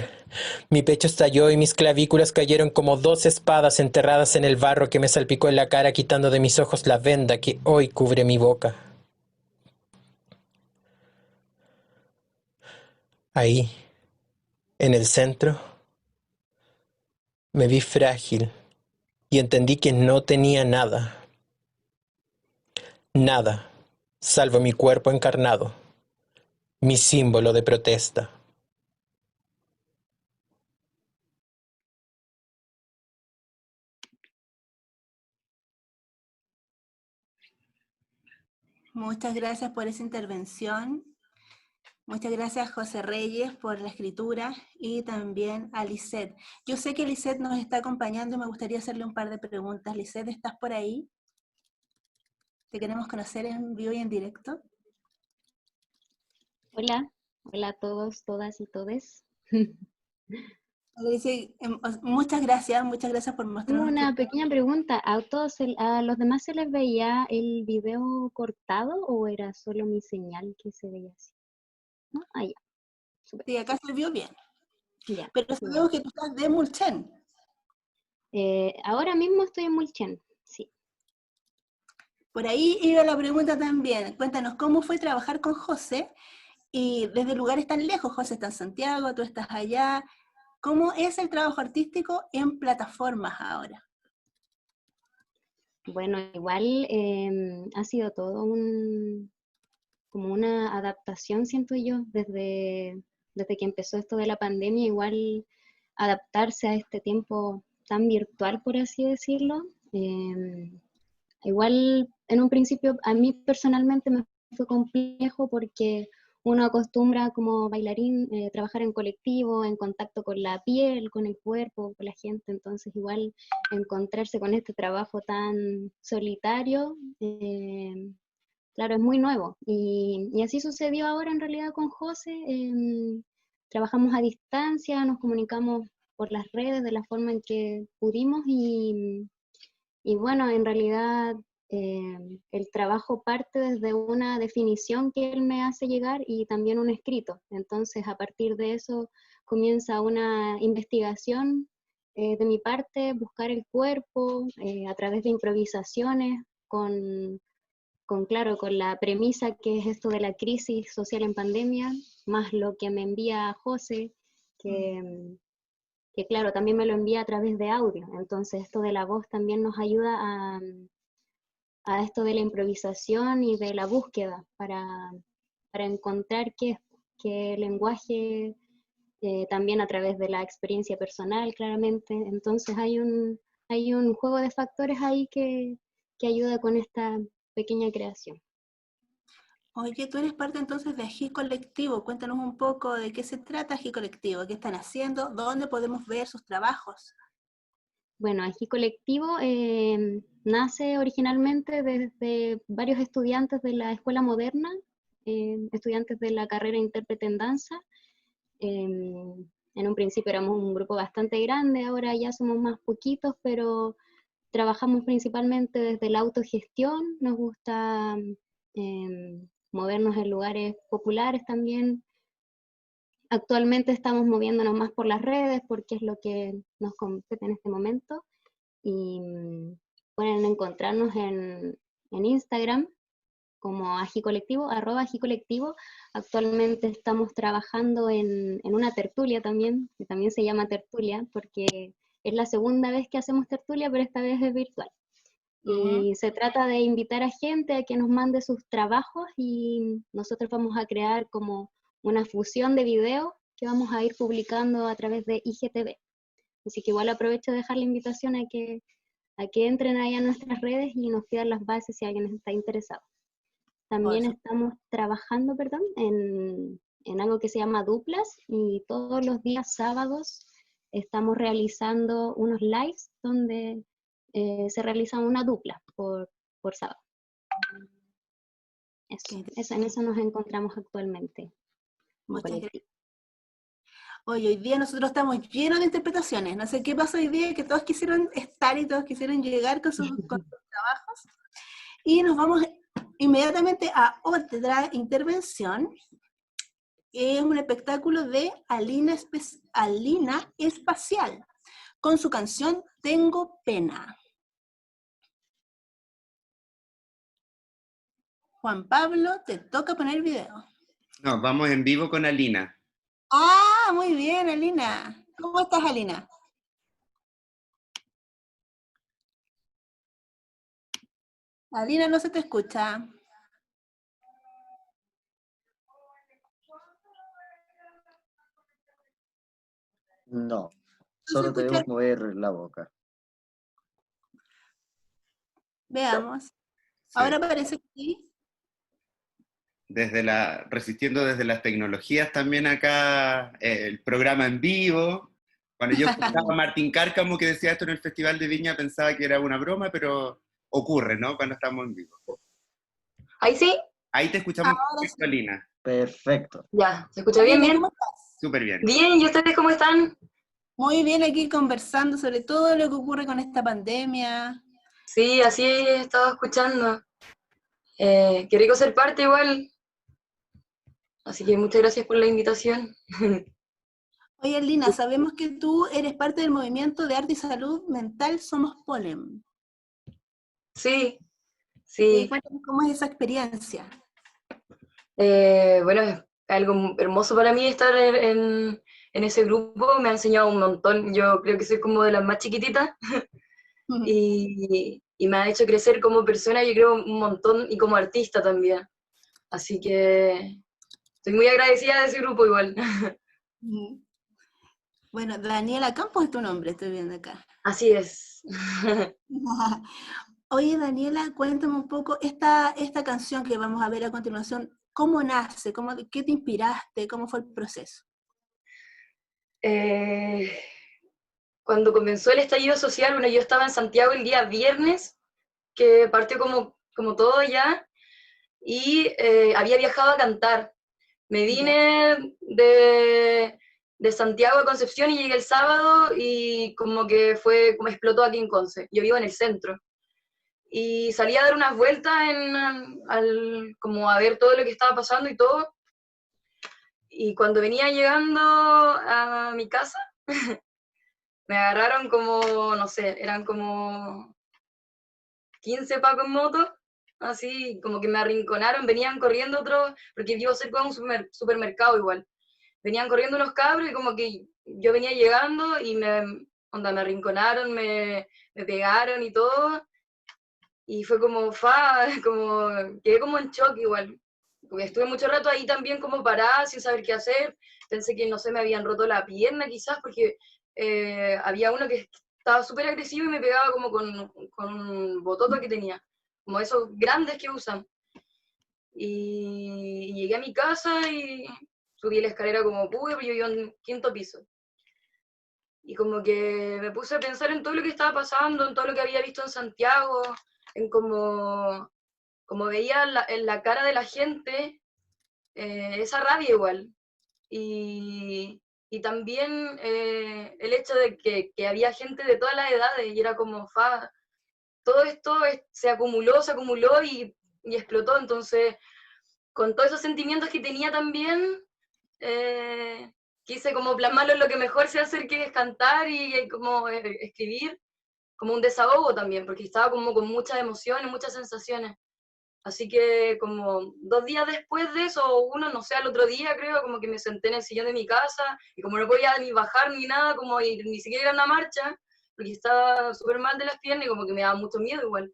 mi pecho estalló y mis clavículas cayeron como dos espadas enterradas en el barro que me salpicó en la cara, quitando de mis ojos la venda que hoy cubre mi boca. Ahí, en el centro, me vi frágil y entendí que no tenía nada. Nada, salvo mi cuerpo encarnado, mi símbolo de protesta. Muchas gracias por esa intervención. Muchas gracias, José Reyes, por la escritura y también a Lisette. Yo sé que Lisette nos está acompañando y me gustaría hacerle un par de preguntas. Lisette, ¿estás por ahí? Te queremos conocer en vivo y en directo. Hola, hola a todos, todas y todes. Muchas gracias por Tengo mostrarnos una tu... pequeña pregunta. ¿A los demás se les veía el video cortado o era solo mi señal que se veía así? ¿No? Ah, ya. Súper. Sí, acá se vio bien. Ya. Pero sabemos que tú estás de Mulchen. Ahora mismo estoy en Mulchen, sí. Por ahí iba la pregunta también. Cuéntanos, ¿cómo fue trabajar con José? Y desde lugares tan lejos, José está en Santiago, tú estás allá. ¿Cómo es el trabajo artístico en plataformas ahora? Bueno, igual ha sido todo como una adaptación, siento yo, desde que empezó esto de la pandemia, igual adaptarse a este tiempo tan virtual, por así decirlo. Igual en un principio a mí personalmente me fue complejo porque uno acostumbra como bailarín trabajar en colectivo, en contacto con la piel, con el cuerpo, con la gente, entonces igual encontrarse con este trabajo tan solitario, claro, es muy nuevo. Y así sucedió ahora en realidad con José. Trabajamos a distancia, nos comunicamos por las redes de la forma en que pudimos y bueno, en realidad el trabajo parte desde una definición que él me hace llegar y también un escrito. Entonces, a partir de eso comienza una investigación de mi parte, buscar el cuerpo a través de improvisaciones claro, con la premisa que es esto de la crisis social en pandemia, más lo que me envía José, que claro, también me lo envía a través de audio. Entonces esto de la voz también nos ayuda a esto de la improvisación y de la búsqueda para encontrar qué lenguaje, también a través de la experiencia personal, claramente. Entonces hay un juego de factores ahí que ayuda con esta pequeña creación. Oye, tú eres parte entonces de Ají Colectivo. Cuéntanos un poco de qué se trata Ají Colectivo, qué están haciendo, dónde podemos ver sus trabajos. Bueno, Ají Colectivo nace originalmente desde varios estudiantes de la Escuela Moderna, estudiantes de la carrera intérprete en danza. En un principio éramos un grupo bastante grande, ahora ya somos más poquitos, pero trabajamos principalmente desde la autogestión, nos gusta movernos en lugares populares también. Actualmente estamos moviéndonos más por las redes porque es lo que nos compete en este momento y pueden encontrarnos en Instagram como ajicolectivo, @ajicolectivo. Actualmente estamos trabajando en una tertulia también, que también se llama tertulia porque es la segunda vez que hacemos tertulia, pero esta vez es virtual. Y se trata de invitar a gente a que nos mande sus trabajos y nosotros vamos a crear como una fusión de videos que vamos a ir publicando a través de IGTV. Así que igual aprovecho de dejar la invitación a que a que entren ahí a nuestras redes y nos pidan las bases si alguien está interesado. También Eso. estamos trabajando, perdón, en algo que se llama duplas, y todos los días sábados estamos realizando unos lives donde se realiza una dupla por sábado. En eso nos encontramos actualmente. Muchas gracias. Oye, hoy día nosotros estamos llenos de interpretaciones. No sé qué pasó hoy día, que todos quisieron estar y todos quisieron llegar con sus trabajos. Y nos vamos inmediatamente a otra intervención. Es un espectáculo de Alina Espacial, con su canción Tengo Pena. Juan Pablo, te toca poner video. No, vamos en vivo con Alina. Ah, muy bien, Alina. ¿Cómo estás, Alina? Alina, no se te escucha. No, No se solo escucha. debemos mover la boca. Veamos. Sí. Ahora parece que sí. Resistiendo desde las tecnologías también acá, el programa en vivo. Cuando yo escuchaba a Martín Cárcamo que decía esto en el Festival de Viña, pensaba que era una broma, pero ocurre, ¿no? Cuando estamos en vivo. ¿Ahí sí? Ahí te escuchamos Ahora perfecto, sí. Alina. Perfecto. Ya, ¿se escucha bien, Alina, bien? ¿cómo estás? Súper bien. Bien, ¿y ustedes cómo están? Muy bien, aquí conversando sobre todo lo que ocurre con esta pandemia. Sí, así he estado escuchando. Qué rico ser parte igual. Así que muchas gracias por la invitación. Oye, Alina, sabemos que tú eres parte del movimiento de arte y salud mental Somos Polen. Sí, sí. Cuéntanos cómo es esa experiencia. Bueno, es algo hermoso para mí estar en ese grupo. Me ha enseñado un montón. Yo creo que soy como de las más chiquititas. Y me ha hecho crecer como persona, yo creo, un montón, y como artista también. Así que estoy muy agradecida de ese grupo igual. Bueno, Daniela Campos es tu nombre, estoy viendo acá. Así es. Oye, Daniela, cuéntame un poco esta canción que vamos a ver a continuación. ¿Cómo nace? ¿Qué te inspiraste? ¿Cómo fue el proceso? Cuando comenzó el estallido social, bueno, yo estaba en Santiago el día viernes, que partió como todo ya, y había viajado a cantar. Me vine de Santiago a Concepción y llegué el sábado y como que fue, como explotó aquí en Conce. Yo vivo en el centro. Y salí a dar unas vueltas como a ver todo lo que estaba pasando y todo. Y cuando venía llegando a mi casa, me agarraron como, no sé, eran como 15 pacos en moto, así como que me arrinconaron, venían corriendo otros, porque vivo cerca de un supermercado igual. Venían corriendo unos cabros y como que yo venía llegando y me arrinconaron, me pegaron y todo. Y fue como, quedé como en shock igual. Porque estuve mucho rato ahí también como parada, sin saber qué hacer. Pensé que, no sé, me habían roto la pierna quizás, porque había uno que estaba súper agresivo y me pegaba como con un bototo que tenía, como esos grandes que usan. Y llegué a mi casa y subí la escalera como pude, pero yo iba en 5.º piso. Y como que me puse a pensar en todo lo que estaba pasando, en todo lo que había visto en Santiago, en como veía en la cara de la gente esa rabia igual. Y también el hecho de que había gente de todas las edades y era como, todo esto se acumuló y explotó. Entonces, con todos esos sentimientos que tenía también, quise como plasmarlo en lo que mejor sé hacer, que es cantar y como escribir, como un desahogo también, porque estaba como con muchas emociones, muchas sensaciones. Así que como 2 días después de eso, o uno, no sé, al otro día creo, como que me senté en el sillón de mi casa, y como no podía ni bajar ni nada, como ni siquiera ir a una marcha, porque estaba súper mal de las piernas y como que me daba mucho miedo igual.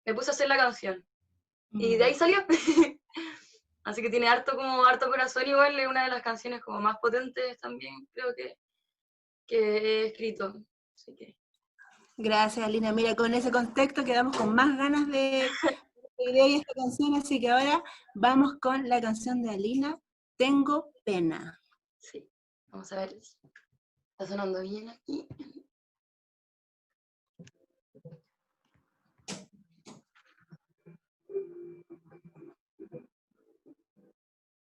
Me puse a hacer la canción. Y de ahí salió. Así que tiene harto corazón igual, es una de las canciones como más potentes también, creo que he escrito. Así que... Gracias, Alina. Mira, con ese contexto quedamos con más ganas de este video y esta canción, así que ahora vamos con la canción de Alina, Tengo Pena. Sí, vamos a ver. Está sonando bien aquí.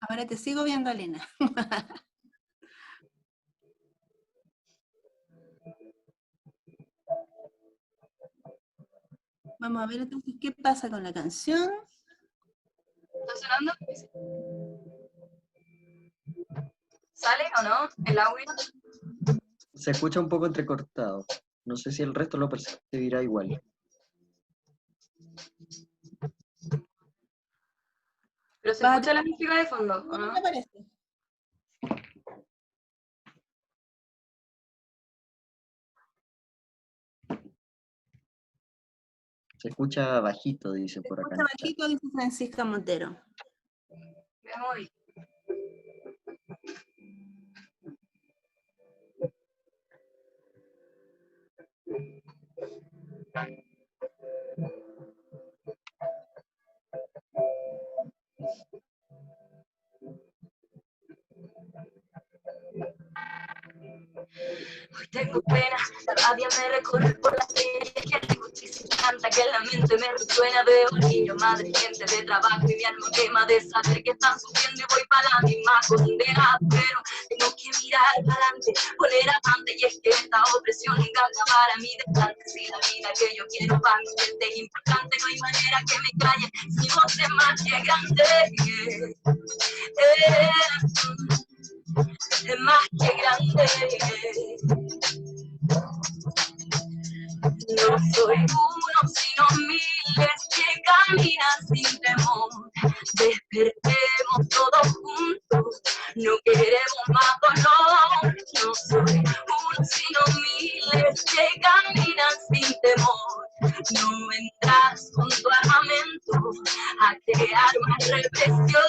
Ahora te sigo viendo, Alina. Vamos a ver entonces qué pasa con la canción. ¿Está sonando? ¿Sale o no el audio? Se escucha un poco entrecortado. No sé si el resto lo percibirá igual. ¿Pero se escucha la música de fondo o no? Me parece. Se escucha bajito, dice por acá. Escucha bajito, dice Francisca Montero. Me voy. Hoy tengo pena, la rabia me recorre por las venas, que la justicia canta, que en la mente me resuena. Veo al niño, madre, gente de trabajo y mi alma quema de saber que están sufriendo y voy para la misma condena. Pero tengo que mirar para adelante, poner avante, y es que esta opresión engaña para mí distante. Si la vida que yo quiero para mi gente es importante, no hay manera que me calle, mi voz es más que grande. Es más que grande. No soy uno, sino miles que caminan sin temor. Despertemos todos juntos, no queremos más dolor. No soy uno, sino miles que caminan sin temor. No entras con tu armamento a crear más represión.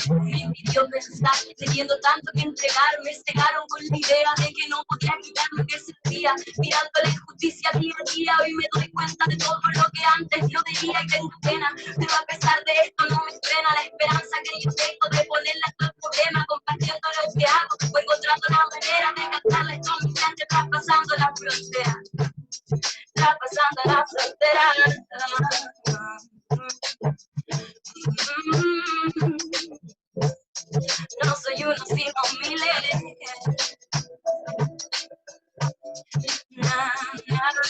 Me impidió pensar, teniendo tanto que entregar, me cegaron con la idea de que no podía quitar lo que sentía, mirando la injusticia día a día. Hoy me doy cuenta de todo lo que antes no veía y tengo pena, pero a pesar de esto no me frena la esperanza que yo tengo de ponerle a estos problemas, compartiendo lo que hago, o encontrando la manera de cantarle esto a mi gente, traspasando la frontera, traspasando la frontera. No soy uno, sino miles. Na, na, na,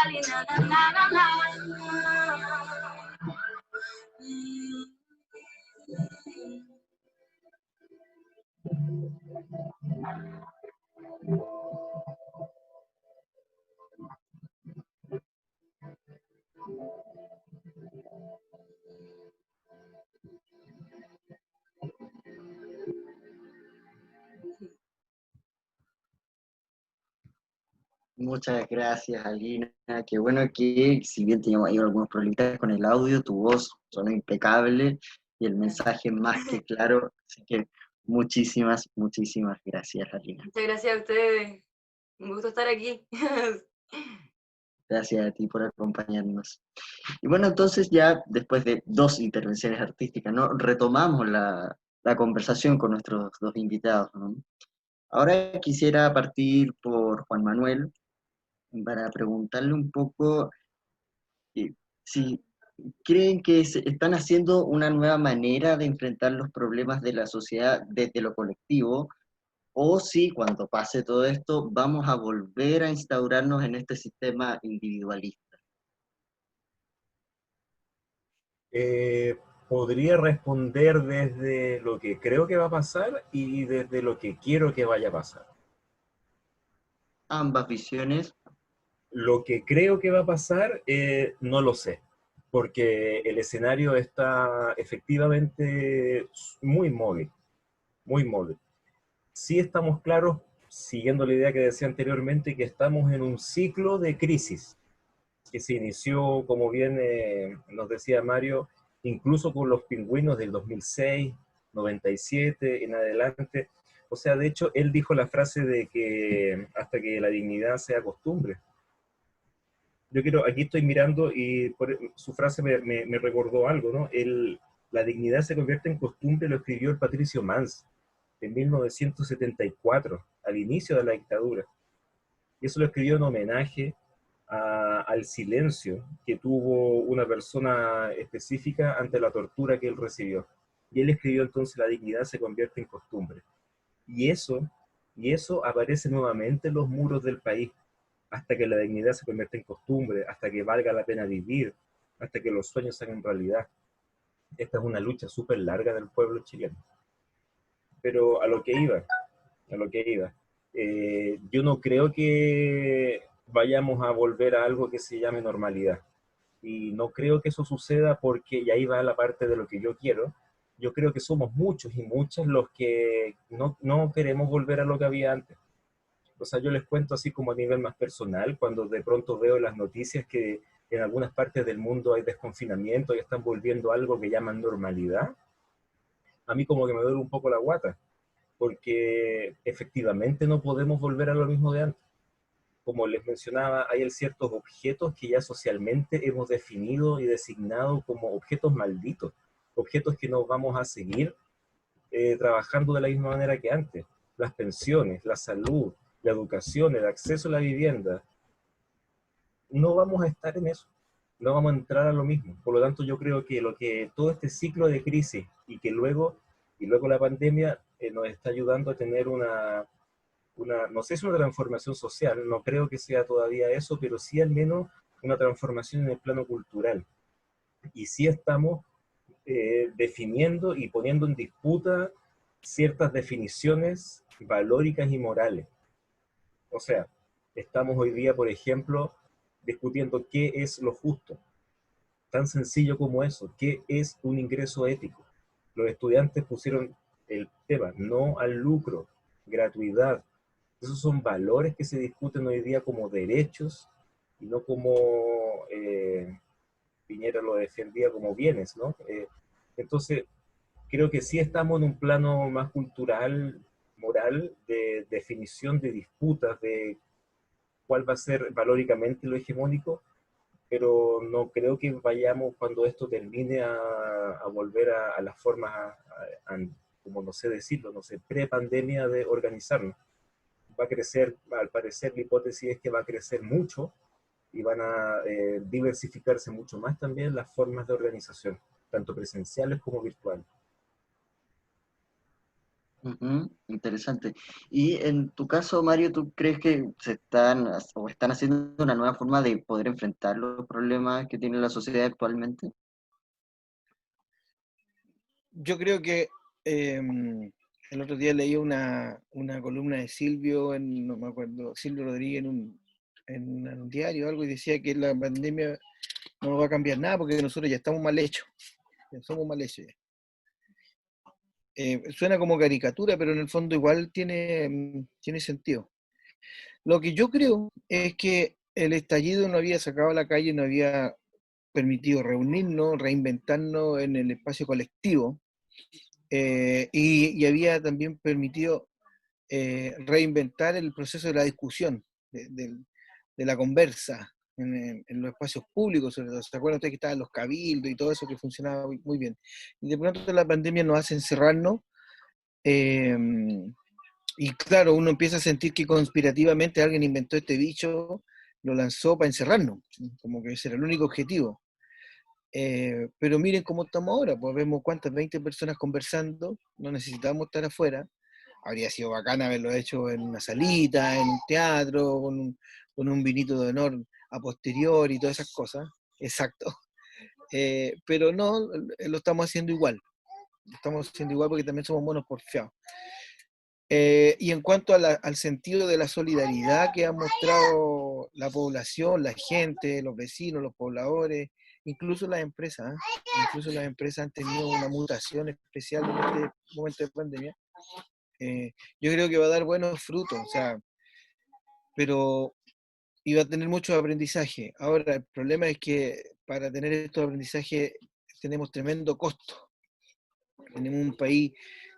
Ali, na, na, na, na. Muchas gracias, Alina. Qué bueno que, si bien teníamos ahí algunos problemas con el audio, tu voz sonó impecable y el mensaje más que claro. Así que muchísimas, muchísimas gracias, Alina. Muchas gracias a ustedes. Un gusto estar aquí. Gracias a ti por acompañarnos. Y bueno, entonces ya después de 2 intervenciones artísticas, ¿no? Retomamos la conversación con nuestros 2 invitados, ¿no? Ahora quisiera partir por Juan Manuel para preguntarle un poco si creen que están haciendo una nueva manera de enfrentar los problemas de la sociedad desde lo colectivo, o si cuando pase todo esto vamos a volver a instaurarnos en este sistema individualista. Podría responder desde lo que creo que va a pasar y desde lo que quiero que vaya a pasar. Ambas visiones. Lo que creo que va a pasar, no lo sé, porque el escenario está efectivamente muy móvil, muy móvil. Sí estamos claros siguiendo la idea que decía anteriormente, que estamos en un ciclo de crisis que se inició, como bien nos decía Mario, incluso con los pingüinos del 2006, 97 en adelante. O sea, de hecho, él dijo la frase de que hasta que la dignidad sea costumbre. Yo quiero, aquí estoy mirando y su frase me recordó algo, ¿no? La dignidad se convierte en costumbre, lo escribió el Patricio Mans en 1974, al inicio de la dictadura. Y eso lo escribió en homenaje al silencio que tuvo una persona específica ante la tortura que él recibió. Y él escribió entonces: la dignidad se convierte en costumbre. Y eso aparece nuevamente en los muros del país, hasta que la dignidad se convierte en costumbre, hasta que valga la pena vivir, hasta que los sueños se hagan realidad. Esta es una lucha súper larga del pueblo chileno. Pero a lo que iba, yo no creo que vayamos a volver a algo que se llame normalidad. Y no creo que eso suceda porque, y ahí va la parte de lo que yo quiero, yo creo que somos muchos y muchas los que no queremos volver a lo que había antes. O sea, yo les cuento así como a nivel más personal, cuando de pronto veo las noticias que en algunas partes del mundo hay desconfinamiento y están volviendo a algo que llaman normalidad, a mí como que me duele un poco la guata, porque efectivamente no podemos volver a lo mismo de antes. Como les mencionaba, hay ciertos objetos que ya socialmente hemos definido y designado como objetos malditos, objetos que no vamos a seguir trabajando de la misma manera que antes. Las pensiones, la salud, la educación, el acceso a la vivienda, no vamos a estar en eso, no vamos a entrar a lo mismo. Por lo tanto, yo creo que todo este ciclo de crisis y luego la pandemia nos está ayudando a tener no sé si una transformación social, no creo que sea todavía eso, pero sí al menos una transformación en el plano cultural. Y sí estamos definiendo y poniendo en disputa ciertas definiciones valóricas y morales. O sea, estamos hoy día, por ejemplo, discutiendo qué es lo justo. Tan sencillo como eso, ¿qué es un ingreso ético? Los estudiantes pusieron el tema, no al lucro, gratuidad. Esos son valores que se discuten hoy día como derechos y no como Piñera lo defendía como bienes, ¿no? Entonces, creo que sí estamos en un plano más cultural, moral, de definición de disputas, de cuál va a ser valóricamente lo hegemónico, pero no creo que vayamos, cuando esto termine, a volver a las formas, como no sé decirlo, no sé, pre-pandemia de organizarnos. Va a crecer, al parecer la hipótesis es que va a crecer mucho y van a diversificarse mucho más también las formas de organización, tanto presenciales como virtuales. Interesante. Y en tu caso, Mario, ¿tú crees que están haciendo una nueva forma de poder enfrentar los problemas que tiene la sociedad actualmente? Yo creo que el otro día leí una columna de Silvio, no me acuerdo, Silvio Rodríguez en un diario o algo, y decía que la pandemia no va a cambiar nada porque nosotros ya estamos mal hechos, ya somos mal hechos ya. Suena como caricatura, pero en el fondo igual tiene sentido. Lo que yo creo es que el estallido no había sacado a la calle, no había permitido reunirnos, reinventarnos en el espacio colectivo, y había también permitido reinventar el proceso de la discusión, de la conversa en los espacios públicos, sobre todo. ¿Se acuerdan ustedes que estaban los cabildos y todo eso que funcionaba muy bien? Y de pronto la pandemia nos hace encerrarnos, y claro, uno empieza a sentir que conspirativamente alguien inventó este bicho, lo lanzó para encerrarnos, como que ese era el único objetivo. Pero miren cómo estamos ahora, pues vemos cuántas, 20 personas conversando, no necesitamos estar afuera. Habría sido bacán haberlo hecho en una salita, en un teatro, con un vinito de honor a posteriori y todas esas cosas. Exacto. Pero no, lo estamos haciendo igual. Lo estamos haciendo igual porque también somos monos porfiados. Y en cuanto al sentido de la solidaridad que ha mostrado la población, la gente, los vecinos, los pobladores, incluso las empresas, incluso las empresas han tenido una mutación especial en este momento de pandemia. Yo creo que va a dar buenos frutos, o sea, pero y va a tener mucho aprendizaje. Ahora, el problema es que para tener estos aprendizajes tenemos tremendo costo. Tenemos un país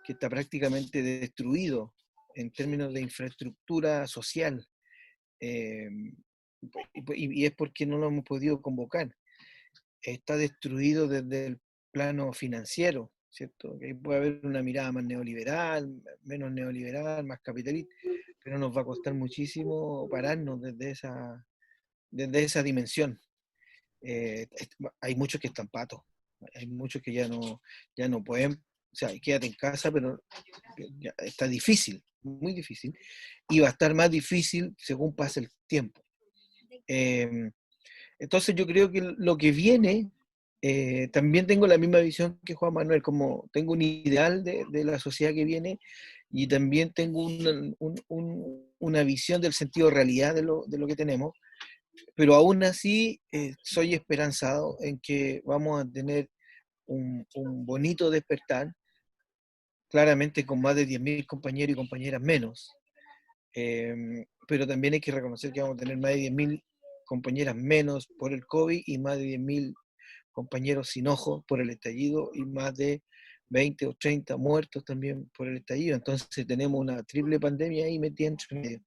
que está prácticamente destruido en términos de infraestructura social. eh, y es porque no lo hemos podido convocar. Está destruido desde el plano financiero, ¿cierto? Que ahí puede haber una mirada más neoliberal, menos neoliberal, más capitalista, pero nos va a costar muchísimo pararnos desde esa dimensión. Hay muchos que están patos, hay muchos que ya no pueden, o sea, quédate en casa, pero ya está difícil, muy difícil, y va a estar más difícil según pase el tiempo. Entonces yo creo que lo que viene, también tengo la misma visión que Juan Manuel, como tengo un ideal de la sociedad que viene y también tengo una visión del sentido de realidad de lo que tenemos, pero aún así soy esperanzado en que vamos a tener un bonito despertar, claramente con más de 10.000 compañeros y compañeras menos, pero también hay que reconocer que vamos a tener más de 10.000 compañeras menos por el COVID y más de 10.000 compañeros sin ojos por el estallido y más de 20 o 30 muertos también por el estallido. Entonces tenemos una triple pandemia ahí metida entre medio.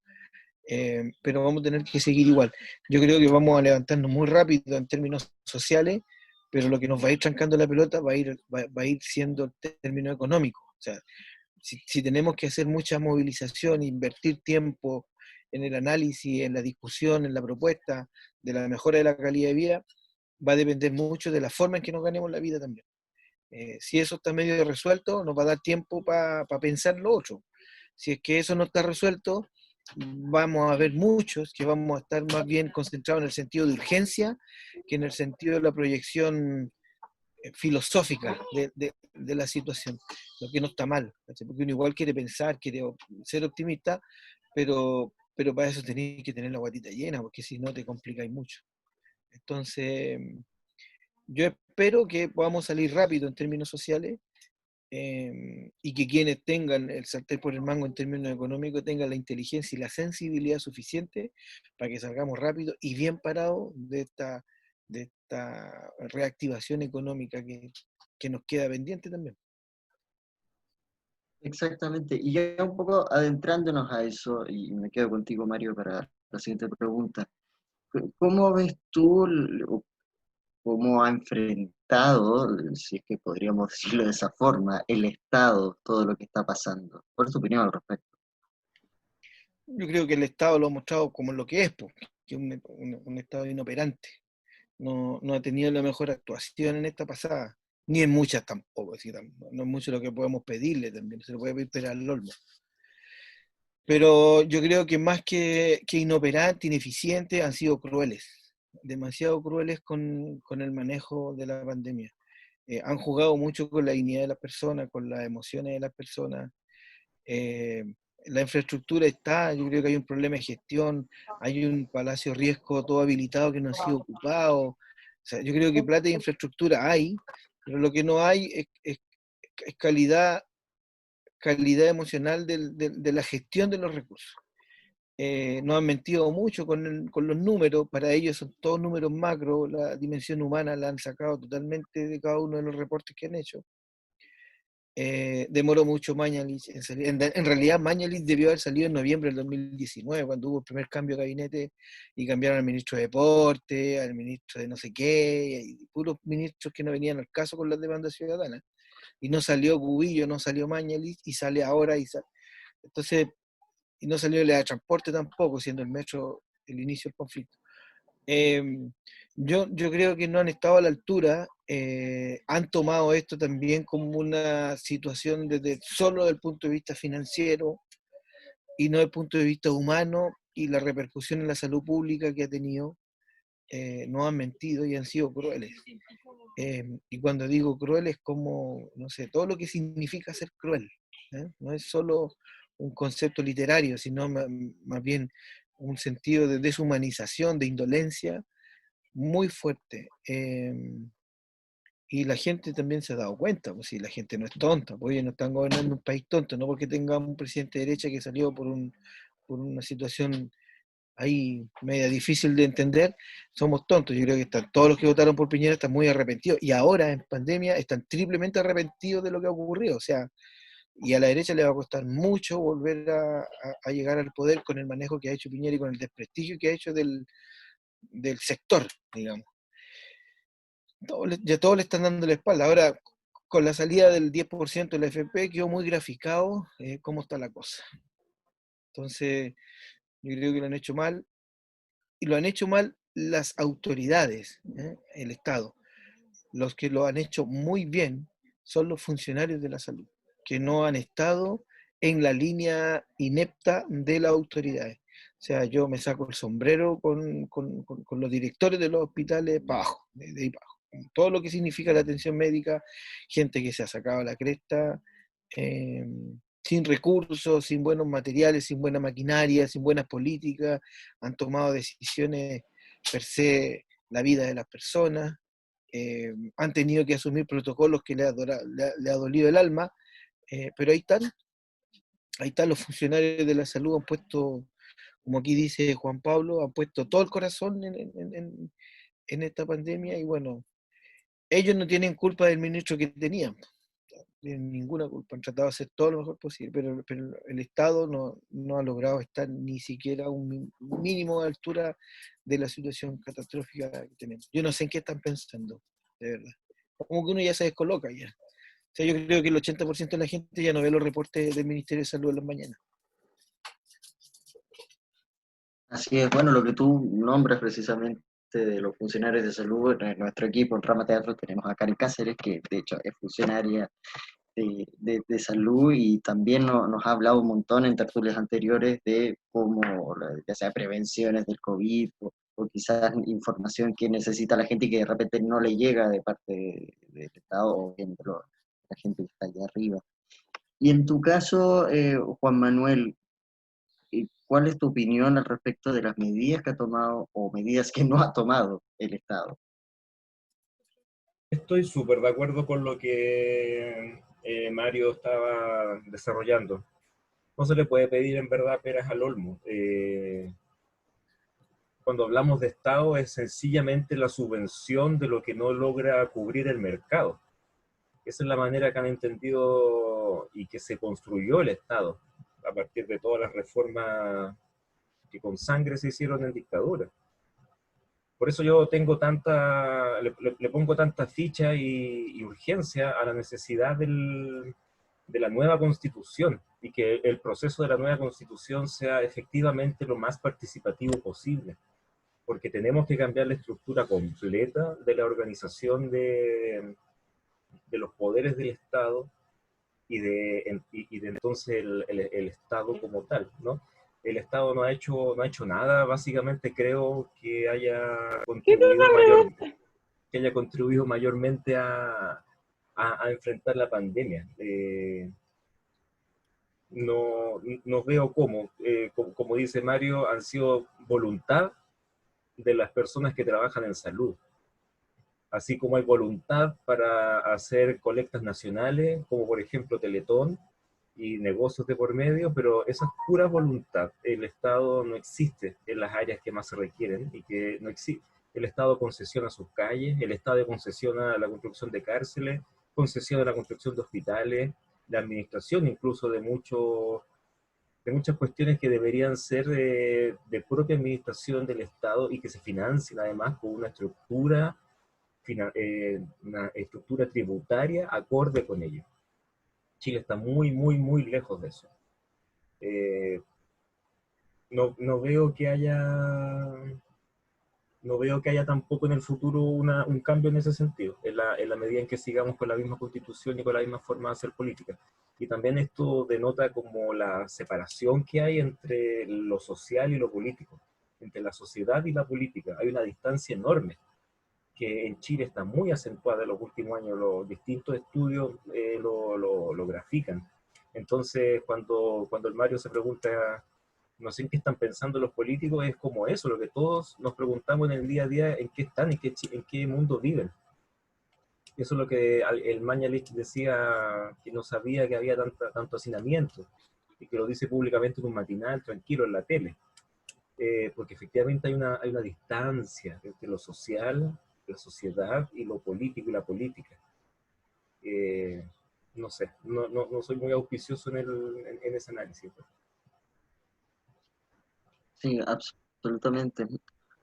Pero vamos a tener que seguir igual. Yo creo que vamos a levantarnos muy rápido en términos sociales, pero lo que nos va a ir trancando la pelota va a ir siendo el término económico. O sea, si tenemos que hacer mucha movilización, invertir tiempo en el análisis, en la discusión, en la propuesta de la mejora de la calidad de vida, va a depender mucho de la forma en que nos ganemos la vida también. Si eso está medio resuelto, nos va a dar tiempo para pensar lo otro. Si es que eso no está resuelto, vamos a ver muchos que vamos a estar más bien concentrados en el sentido de urgencia que en el sentido de la proyección filosófica de la situación, lo que no está mal, ¿cachai? Porque uno igual quiere pensar, quiere ser optimista, pero para eso tenéis que tener la guatita llena, porque si no te complicáis mucho. Entonces, yo espero que podamos salir rápido en términos sociales, y que quienes tengan el sartén por el mango en términos económicos tengan la inteligencia y la sensibilidad suficiente para que salgamos rápido y bien parados de esta reactivación económica que nos queda pendiente también. Exactamente. Y ya un poco adentrándonos a eso, y me quedo contigo, Mario, para la siguiente pregunta. ¿Cómo ves tú, o cómo ha enfrentado, si es que podríamos decirlo de esa forma, el Estado, todo lo que está pasando? ¿Cuál es tu opinión al respecto? Yo creo que el Estado lo ha mostrado como lo que es, pues, que es un Estado inoperante. No ha tenido la mejor actuación en esta pasada, ni en muchas tampoco, así, no es mucho lo que podemos pedirle también, se le puede pedir al olmo. Pero yo creo que más que inoperante, ineficiente, han sido crueles, demasiado crueles con el manejo de la pandemia. Han jugado mucho con la dignidad de las personas, con las emociones de las personas. Eh, la infraestructura está, yo creo que hay un problema de gestión, hay un Palacio Riesgo todo habilitado que no ha sido ocupado. O sea, yo creo que plata e infraestructura hay, pero lo que no hay es calidad emocional de la gestión de los recursos. Nos han mentido mucho con los números, para ellos son todos números macro, la dimensión humana la han sacado totalmente de cada uno de los reportes que han hecho. Demoró mucho Mañalich en salir. En realidad Mañalich debió haber salido en noviembre del 2019, cuando hubo el primer cambio de gabinete y cambiaron al ministro de Deporte, al ministro de no sé qué, y puros ministros que no venían al caso con las demandas ciudadanas. Y no salió Cubillo, no salió Mañalich, y sale ahora. Entonces, y no salió la de transporte tampoco, siendo el metro el inicio del conflicto. Yo creo que no han estado a la altura, han tomado esto también como una situación solo desde el punto de vista financiero y no desde el punto de vista humano, y la repercusión en la salud pública que ha tenido. No han mentido y han sido crueles. Y cuando digo cruel es como, no sé, todo lo que significa ser cruel. No es solo un concepto literario, sino más bien un sentido de deshumanización, de indolencia muy fuerte. Y la gente también se ha dado cuenta, pues si la gente no es tonta, pues ellos no están gobernando un país tonto, no porque tengamos un presidente de derecha que salió por una situación ahí media difícil de entender, somos tontos. Yo creo que están, todos los que votaron por Piñera están muy arrepentidos, y ahora en pandemia están triplemente arrepentidos de lo que ha ocurrido, o sea, y a la derecha le va a costar mucho volver a llegar al poder con el manejo que ha hecho Piñera y con el desprestigio que ha hecho del sector, digamos. Ya todos le están dando la espalda. Ahora, con la salida del 10% de la FP, quedó muy graficado cómo está la cosa. Entonces, yo creo que lo han hecho mal, y lo han hecho mal las autoridades, el Estado. Los que lo han hecho muy bien son los funcionarios de la salud, que no han estado en la línea inepta de las autoridades. O sea, yo me saco el sombrero con los directores de los hospitales para abajo, de ahí para abajo. Todo lo que significa la atención médica, gente que se ha sacado la cresta, sin recursos, sin buenos materiales, sin buena maquinaria, sin buenas políticas, han tomado decisiones per se la vida de las personas, han tenido que asumir protocolos que le ha dolido el alma, pero ahí están los funcionarios de la salud, han puesto, como aquí dice Juan Pablo, han puesto todo el corazón en esta pandemia, y bueno, ellos no tienen culpa del ministro que tenían, no tienen ninguna culpa, han tratado de hacer todo lo mejor posible, pero el Estado no ha logrado estar ni siquiera a un mínimo de altura de la situación catastrófica que tenemos. Yo no sé en qué están pensando, de verdad. Como que uno ya se descoloca ya. O sea, yo creo que el 80% de la gente ya no ve los reportes del Ministerio de Salud en las mañanas. Así es, bueno, lo que tú nombras precisamente de los funcionarios de salud, en nuestro equipo en Rama Teatro tenemos a Karen Cáceres, que de hecho es funcionaria de salud, y también nos ha hablado un montón en tertulias anteriores de cómo, ya sea prevenciones del COVID o quizás información que necesita la gente y que de repente no le llega de parte del Estado o bien de la gente que está allá arriba. Y en tu caso, Juan Manuel, ¿cuál es tu opinión al respecto de las medidas que ha tomado o medidas que no ha tomado el Estado? Estoy súper de acuerdo con lo que Mario estaba desarrollando. No se le puede pedir en verdad peras al olmo. Cuando hablamos de Estado es sencillamente la subvención de lo que no logra cubrir el mercado. Esa es la manera que han entendido y que se construyó el Estado a partir de todas las reformas que con sangre se hicieron en dictadura. Por eso yo tengo le pongo tanta ficha y urgencia a la necesidad de la nueva constitución, y que el proceso de la nueva constitución sea efectivamente lo más participativo posible, porque tenemos que cambiar la estructura completa de la organización de los poderes del Estado y de entonces el Estado como tal, ¿no? El Estado no ha hecho nada, básicamente creo que haya contribuido mayormente a enfrentar la pandemia. No veo cómo, como dice Mario, han sido voluntad de las personas que trabajan en salud. Así como hay voluntad para hacer colectas nacionales, como por ejemplo Teletón, y negocios de por medio, pero esa es pura voluntad. El Estado no existe en las áreas que más se requieren, y que no existe. El Estado concesiona sus calles, el Estado concesiona la construcción de cárceles, concesiona la construcción de hospitales, la administración incluso de muchas cuestiones que deberían ser de propia administración del Estado, y que se financien además con una estructura tributaria acorde con ello. Chile está muy, muy, muy lejos de eso. No veo que haya tampoco en el futuro un cambio en ese sentido, en la medida en que sigamos con la misma constitución y con la misma forma de hacer política. Y también esto denota como la separación que hay entre lo social y lo político, entre la sociedad y la política. Hay una distancia enorme que en Chile está muy acentuada en los últimos años. Los distintos estudios lo grafican. Entonces, cuando el Mario se pregunta, no sé en qué están pensando los políticos, es como eso, lo que todos nos preguntamos en el día a día, en qué están, en qué mundo viven. Eso es lo que el Mañalich decía, que no sabía que había tanto hacinamiento, y que lo dice públicamente en un matinal, tranquilo, en la tele. Porque efectivamente hay una distancia entre lo social, la sociedad, y lo político y la política. No sé, no soy muy auspicioso en ese análisis. Sí, absolutamente.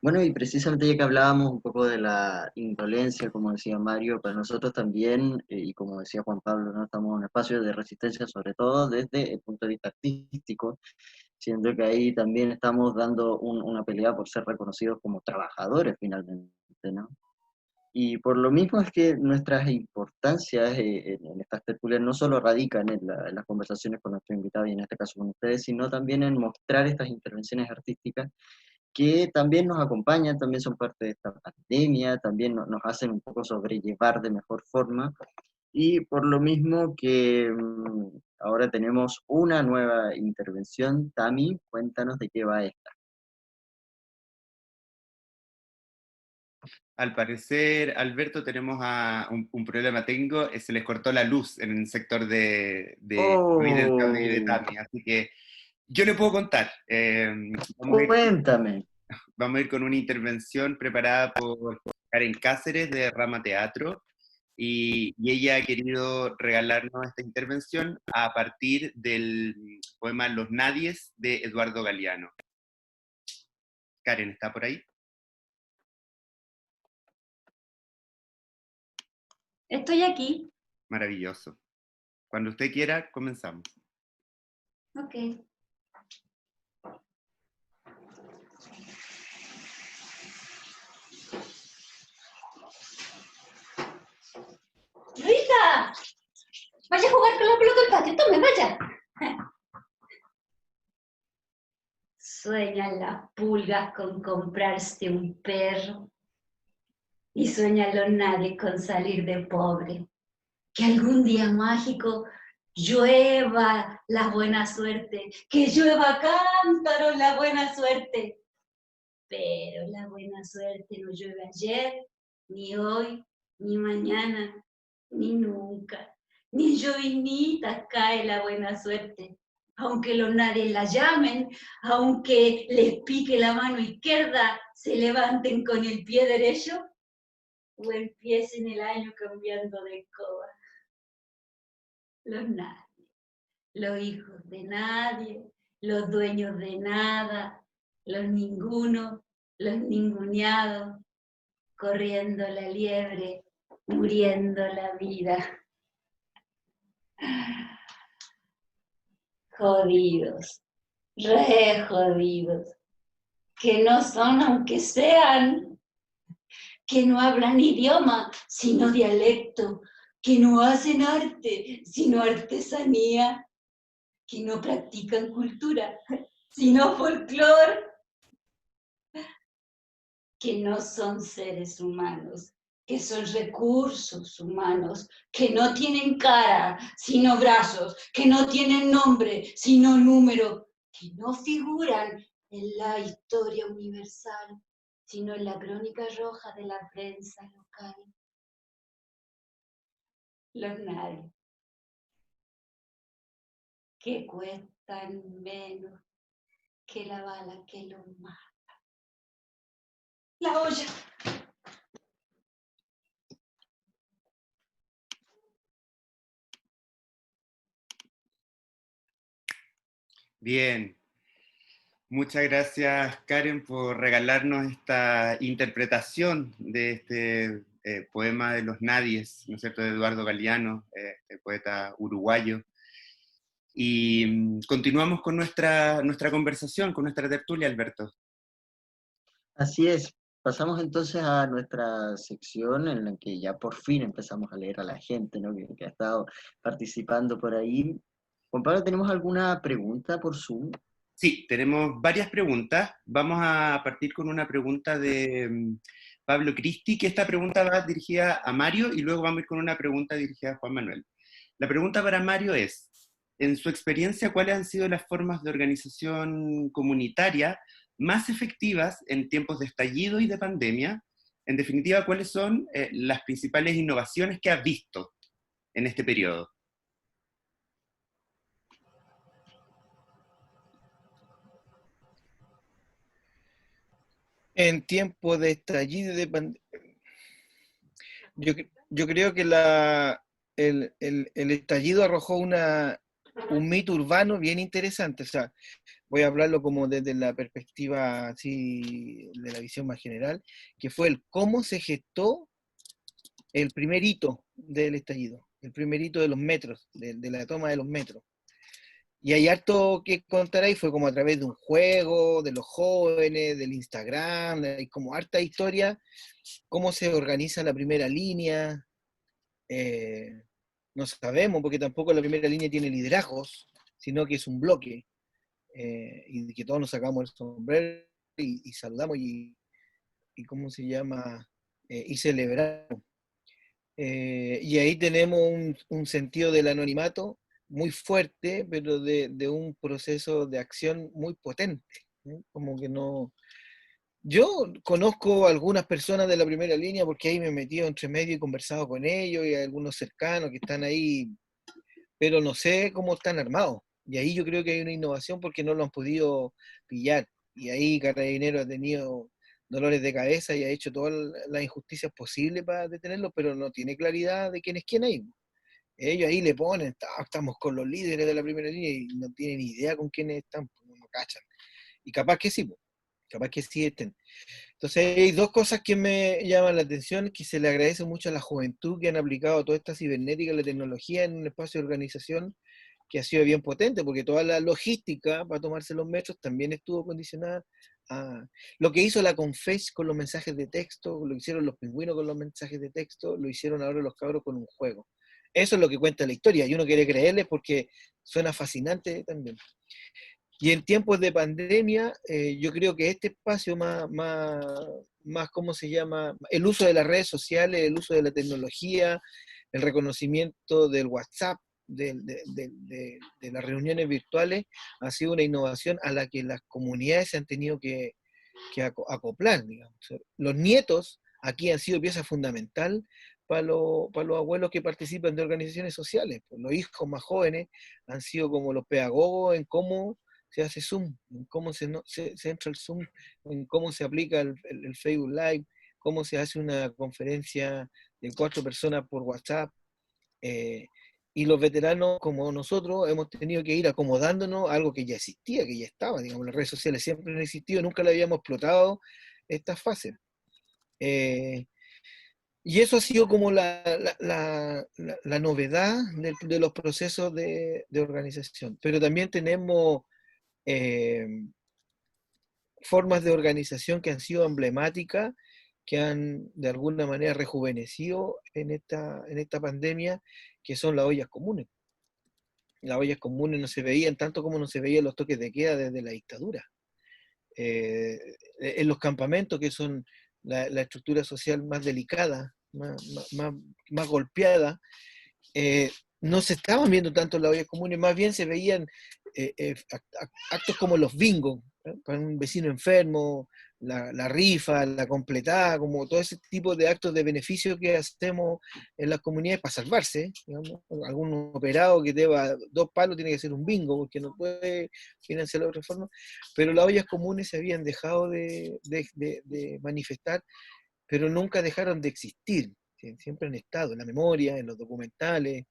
Bueno, y precisamente ya que hablábamos un poco de la indolencia, como decía Mario, para nosotros también, y como decía Juan Pablo, ¿no? Estamos en un espacio de resistencia, sobre todo desde el punto de vista artístico, siendo que ahí también estamos dando una pelea por ser reconocidos como trabajadores finalmente, ¿no? Y por lo mismo es que nuestras importancias en estas tertulias no solo radican en las conversaciones con nuestros invitados, y en este caso con ustedes, sino también en mostrar estas intervenciones artísticas que también nos acompañan, también son parte de esta pandemia, también nos hacen un poco sobrellevar de mejor forma, y por lo mismo que ahora tenemos una nueva intervención. Tami, cuéntanos de qué va esta. Al parecer, Alberto, tenemos un problema técnico, se les cortó la luz en el sector de evidencia y de Oh, Tami, así que yo le puedo contar. cuéntame. Vamos a ir con una intervención preparada por Karen Cáceres de Rama Teatro, y ella ha querido regalarnos esta intervención a partir del poema Los Nadies de Eduardo Galeano. Karen, ¿está por ahí? Estoy aquí. Maravilloso. Cuando usted quiera, comenzamos. Ok. ¡Rita! Vaya a jugar con la pelota del patio, tome, vaya. Sueñan las pulgas con comprarse un perro y sueñan los nadie con salir de pobre. Que algún día mágico llueva la buena suerte, que llueva cántaros la buena suerte. Pero la buena suerte no llueve ayer, ni hoy, ni mañana, ni nunca. Ni en llovinitas cae la buena suerte. Aunque los nadie la llamen, aunque les pique la mano izquierda, se levanten con el pie derecho o empiecen el año cambiando de escoba. Los nadie, los hijos de nadie, los dueños de nada, los ninguno, los ninguneados, corriendo la liebre, muriendo la vida. Jodidos, re jodidos, que no son aunque sean, que no hablan idioma, sino dialecto, que no hacen arte, sino artesanía, que no practican cultura, sino folclor, que no son seres humanos, que son recursos humanos, que no tienen cara, sino brazos, que no tienen nombre, sino número, que no figuran en la historia universal, sino en la crónica roja de la prensa local. Los nadie, que cuestan menos que la bala que los mata. La olla. Bien. Muchas gracias, Karen, por regalarnos esta interpretación de este poema de los nadies, ¿no es cierto?, de Eduardo Galeano, este poeta uruguayo. Y continuamos con nuestra conversación, con nuestra tertulia, Alberto. Así es. Pasamos entonces a nuestra sección en la que ya por fin empezamos a leer a la gente, ¿no? que ha estado participando por ahí. Juan Pablo, ¿tenemos alguna pregunta por Zoom? Sí, tenemos varias preguntas. Vamos a partir con una pregunta de Pablo Cristi, que esta pregunta va dirigida a Mario, y luego vamos a ir con una pregunta dirigida a Juan Manuel. La pregunta para Mario es, en su experiencia, ¿cuáles han sido las formas de organización comunitaria más efectivas en tiempos de estallido y de pandemia? En definitiva, ¿cuáles son las principales innovaciones que has visto en este periodo? En tiempo de estallido de pandemia, yo creo que el estallido arrojó un mito urbano bien interesante. O sea, voy a hablarlo como desde la perspectiva así, de la visión más general, que fue el cómo se gestó el primer hito del estallido, el primer hito de los metros, de la toma de los metros. Y hay harto que contar ahí, fue como a través de un juego, de los jóvenes, del Instagram, hay como harta historia, cómo se organiza la primera línea, no sabemos, porque tampoco la primera línea tiene liderazgos, sino que es un bloque, y que todos nos sacamos el sombrero y saludamos y ¿cómo se llama? Y celebramos. Y ahí tenemos un sentido del anonimato muy fuerte, pero de un proceso de acción muy potente, ¿no? Como que no... Yo conozco a algunas personas de la primera línea porque ahí me he metido entre medio y conversado con ellos y algunos cercanos que están ahí, pero no sé cómo están armados. Y ahí yo creo que hay una innovación porque no lo han podido pillar. Y ahí Carabineros ha tenido dolores de cabeza y ha hecho todas las injusticias posibles para detenerlos, pero no tiene claridad de quién es quién ahí. Ellos ahí le ponen, estamos con los líderes de la primera línea y no tienen idea con quiénes están, no cachan. Y capaz que sí, capaz que sí estén. Entonces hay dos cosas que me llaman la atención, que se le agradece mucho a la juventud que han aplicado toda esta cibernética, la tecnología en un espacio de organización que ha sido bien potente, porque toda la logística para tomarse los metros también estuvo condicionada a lo que hizo la Confesh con los mensajes de texto, lo que hicieron los pingüinos con los mensajes de texto, lo hicieron ahora los cabros con un juego. Eso es lo que cuenta la historia, y uno quiere creerles porque suena fascinante también. Y en tiempos de pandemia, yo creo que este espacio más, ¿cómo se llama? El uso de las redes sociales, el uso de la tecnología, el reconocimiento del WhatsApp, de las reuniones virtuales, ha sido una innovación a la que las comunidades se han tenido que acoplar, digamos. Los nietos aquí han sido pieza fundamental para los abuelos que participan de organizaciones sociales. Pues los hijos más jóvenes han sido como los pedagogos en cómo se hace Zoom, en cómo se entra el Zoom, en cómo se aplica el Facebook Live, cómo se hace una conferencia de 4 personas por WhatsApp. Y los veteranos como nosotros hemos tenido que ir acomodándonos a algo que ya existía, que ya estaba, digamos, las redes sociales siempre han existido, nunca le habíamos explotado esta fase. Y eso ha sido como la novedad de los procesos de organización. Pero también tenemos formas de organización que han sido emblemáticas, que han de alguna manera rejuvenecido en esta pandemia, que son las ollas comunes. Las ollas comunes no se veían tanto como no se veían los toques de queda desde la dictadura. En los campamentos, que son la estructura social más delicada, más golpeada, no se estaban viendo tanto las ollas comunes, más bien se veían actos como los bingos, ¿eh? Para un vecino enfermo, la rifa, la completada, como todo ese tipo de actos de beneficio que hacemos en las comunidades para salvarse, digamos. Algún operado que deba 2 palos tiene que hacer un bingo porque no puede financiarlo de otra forma, pero las ollas comunes se habían dejado de manifestar, pero nunca dejaron de existir, siempre han estado en la memoria, en los documentales,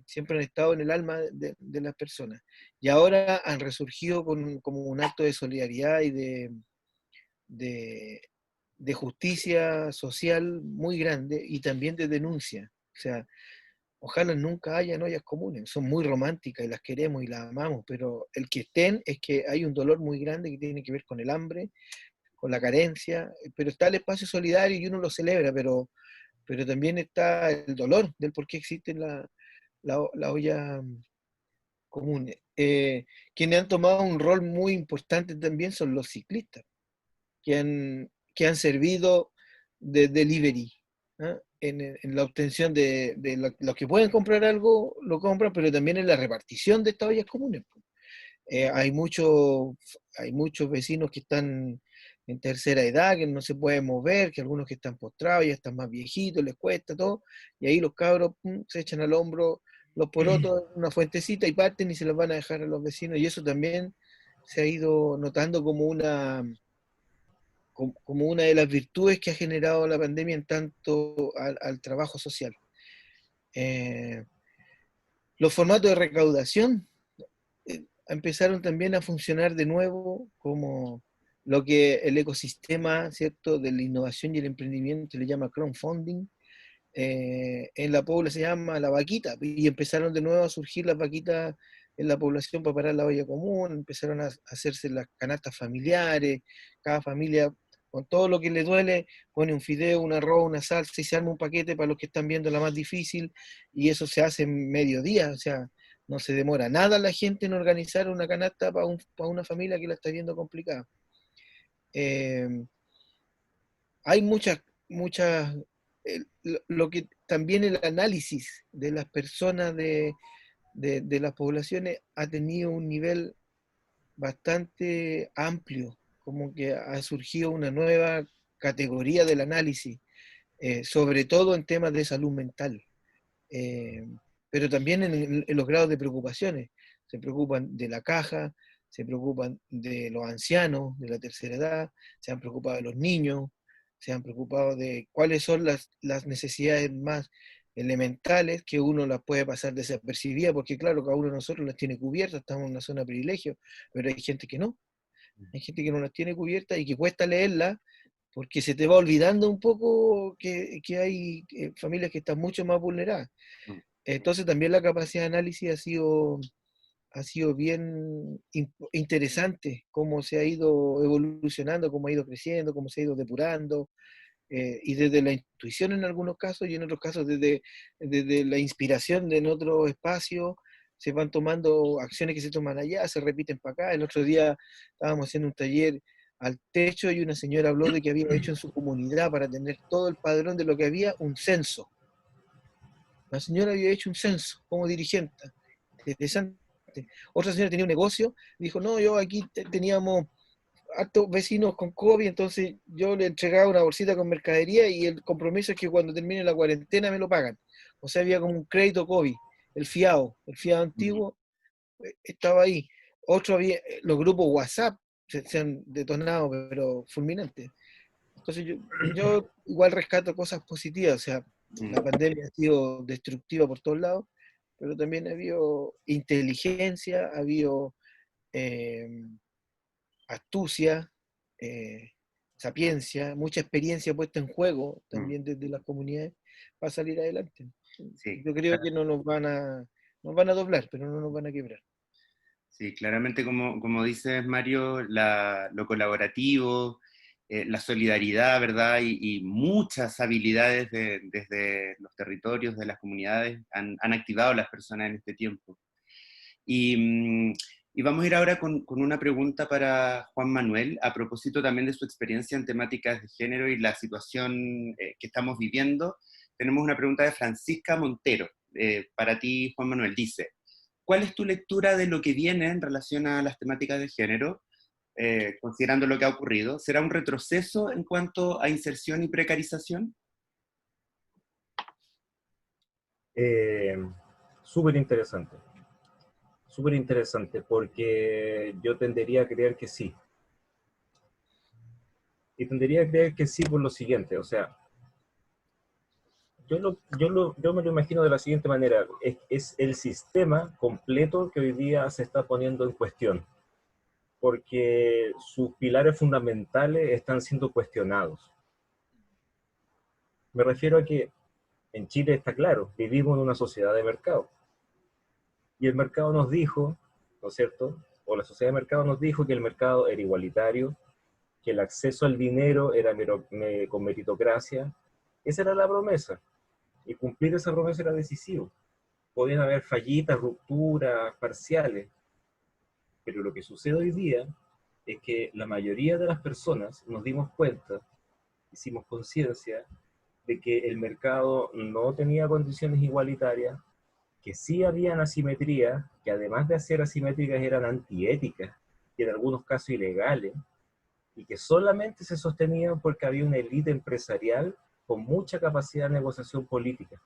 siempre han estado en el alma de las personas. Y ahora han resurgido como un acto de solidaridad y de justicia social muy grande y también de denuncia. O sea, ojalá nunca hayan ollas comunes, son muy románticas y las queremos y las amamos, pero el que estén es que hay un dolor muy grande que tiene que ver con el hambre, con la carencia, pero está el espacio solidario y uno lo celebra, pero también está el dolor del por qué existe la olla común. Quienes han tomado un rol muy importante también son los ciclistas, que han servido de delivery, ¿ah? En la obtención de los que pueden comprar algo, lo compran, pero también en la repartición de estas ollas comunes. Hay muchos vecinos que están en tercera edad, que no se pueden mover, que algunos que están postrados ya están más viejitos, les cuesta todo, y ahí los cabros se echan al hombro los porotos en una fuentecita y parten y se los van a dejar a los vecinos, y eso también se ha ido notando como una de las virtudes que ha generado la pandemia en tanto al trabajo social. Los formatos de recaudación empezaron también a funcionar de nuevo como lo que el ecosistema, ¿cierto?, de la innovación y el emprendimiento le llama crowdfunding. En la Pobla se llama la vaquita, y empezaron de nuevo a surgir las vaquitas en la población para parar la olla común, empezaron a hacerse las canastas familiares, cada familia con todo lo que le duele pone un fideo, un arroz, una salsa y se arma un paquete para los que están viendo la más difícil, y eso se hace en mediodía, o sea, no se demora nada la gente en organizar una canasta para una familia que la está viendo complicada. Hay muchas, lo que también el análisis de las personas de las poblaciones ha tenido un nivel bastante amplio, como que ha surgido una nueva categoría del análisis, sobre todo en temas de salud mental, pero también en los grados de preocupaciones. Se preocupan de la caja, se preocupan de los ancianos, de la tercera edad, se han preocupado de los niños, se han preocupado de cuáles son las necesidades más elementales que uno las puede pasar desapercibidas, porque claro, cada uno de nosotros las tiene cubiertas, estamos en una zona de privilegio, pero hay gente que no. Hay gente que no las tiene cubiertas y que cuesta leerlas porque se te va olvidando un poco que hay familias que están mucho más vulneradas. Entonces también la capacidad de análisis ha sido bien interesante, cómo se ha ido evolucionando, cómo ha ido creciendo, cómo se ha ido depurando, y desde la intuición en algunos casos, y en otros casos desde la inspiración en otro espacio, se van tomando acciones que se toman allá, se repiten para acá. El otro día estábamos haciendo un taller al techo y una señora habló de que había hecho en su comunidad, para tener todo el padrón de lo que había, un censo. La señora había hecho un censo como dirigente. Interesante. Otra señora tenía un negocio, dijo, no, yo aquí teníamos hartos vecinos con COVID, entonces yo le entregaba una bolsita con mercadería y el compromiso es que cuando termine la cuarentena me lo pagan. O sea, había como un crédito COVID, el fiado antiguo estaba ahí. Otro había, los grupos WhatsApp se han detonado, pero fulminantes. Entonces yo igual rescato cosas positivas, o sea, la pandemia ha sido destructiva por todos lados, pero también ha habido inteligencia, ha habido astucia, sapiencia, mucha experiencia puesta en juego también desde las comunidades para salir adelante. Sí, yo creo que no nos van a doblar, pero no nos van a quebrar. Sí, claramente como dices, Mario, lo colaborativo, la solidaridad, ¿verdad? Y muchas habilidades desde los territorios, de las comunidades, han activado a las personas en este tiempo. Y vamos a ir ahora con una pregunta para Juan Manuel, a propósito también de su experiencia en temáticas de género y la situación que estamos viviendo. Tenemos una pregunta de Francisca Montero, para ti, Juan Manuel. Dice, ¿cuál es tu lectura de lo que viene en relación a las temáticas de género, considerando lo que ha ocurrido? ¿Será un retroceso en cuanto a inserción y precarización? Súper interesante. Súper interesante, porque yo tendería a creer que sí. Y tendería a creer que sí por lo siguiente, o sea, yo me lo imagino de la siguiente manera, es el sistema completo que hoy día se está poniendo en cuestión, porque sus pilares fundamentales están siendo cuestionados. Me refiero a que en Chile está claro, vivimos en una sociedad de mercado. Y el mercado nos dijo, ¿no es cierto? O la sociedad de mercado nos dijo que el mercado era igualitario, que el acceso al dinero era con meritocracia. Esa era la promesa. Y cumplir esa promesa era decisivo. Podían haber fallitas, rupturas, parciales. Pero lo que sucede hoy día es que la mayoría de las personas nos dimos cuenta, hicimos conciencia de que el mercado no tenía condiciones igualitarias, que sí habían asimetrías, que además de ser asimétricas eran antiéticas, y en algunos casos ilegales, y que solamente se sostenían porque había una élite empresarial con mucha capacidad de negociación política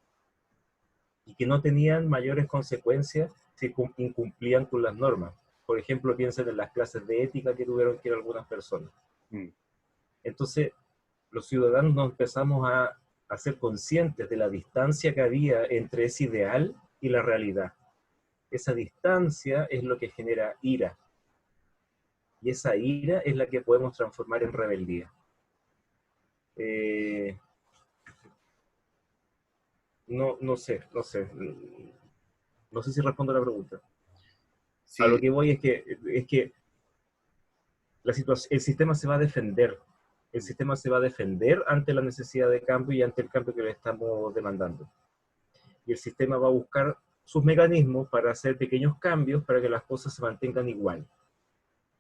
y que no tenían mayores consecuencias si incumplían con las normas. Por ejemplo, piensen en las clases de ética que tuvieron que ir algunas personas. Entonces, los ciudadanos nos empezamos a ser conscientes de la distancia que había entre ese ideal y la realidad. Esa distancia es lo que genera ira. Y esa ira es la que podemos transformar en rebeldía. No sé. No sé si respondo a la pregunta. Sí. A lo que voy es que el sistema se va a defender. El sistema se va a defender ante la necesidad de cambio y ante el cambio que le estamos demandando. Y el sistema va a buscar sus mecanismos para hacer pequeños cambios para que las cosas se mantengan igual.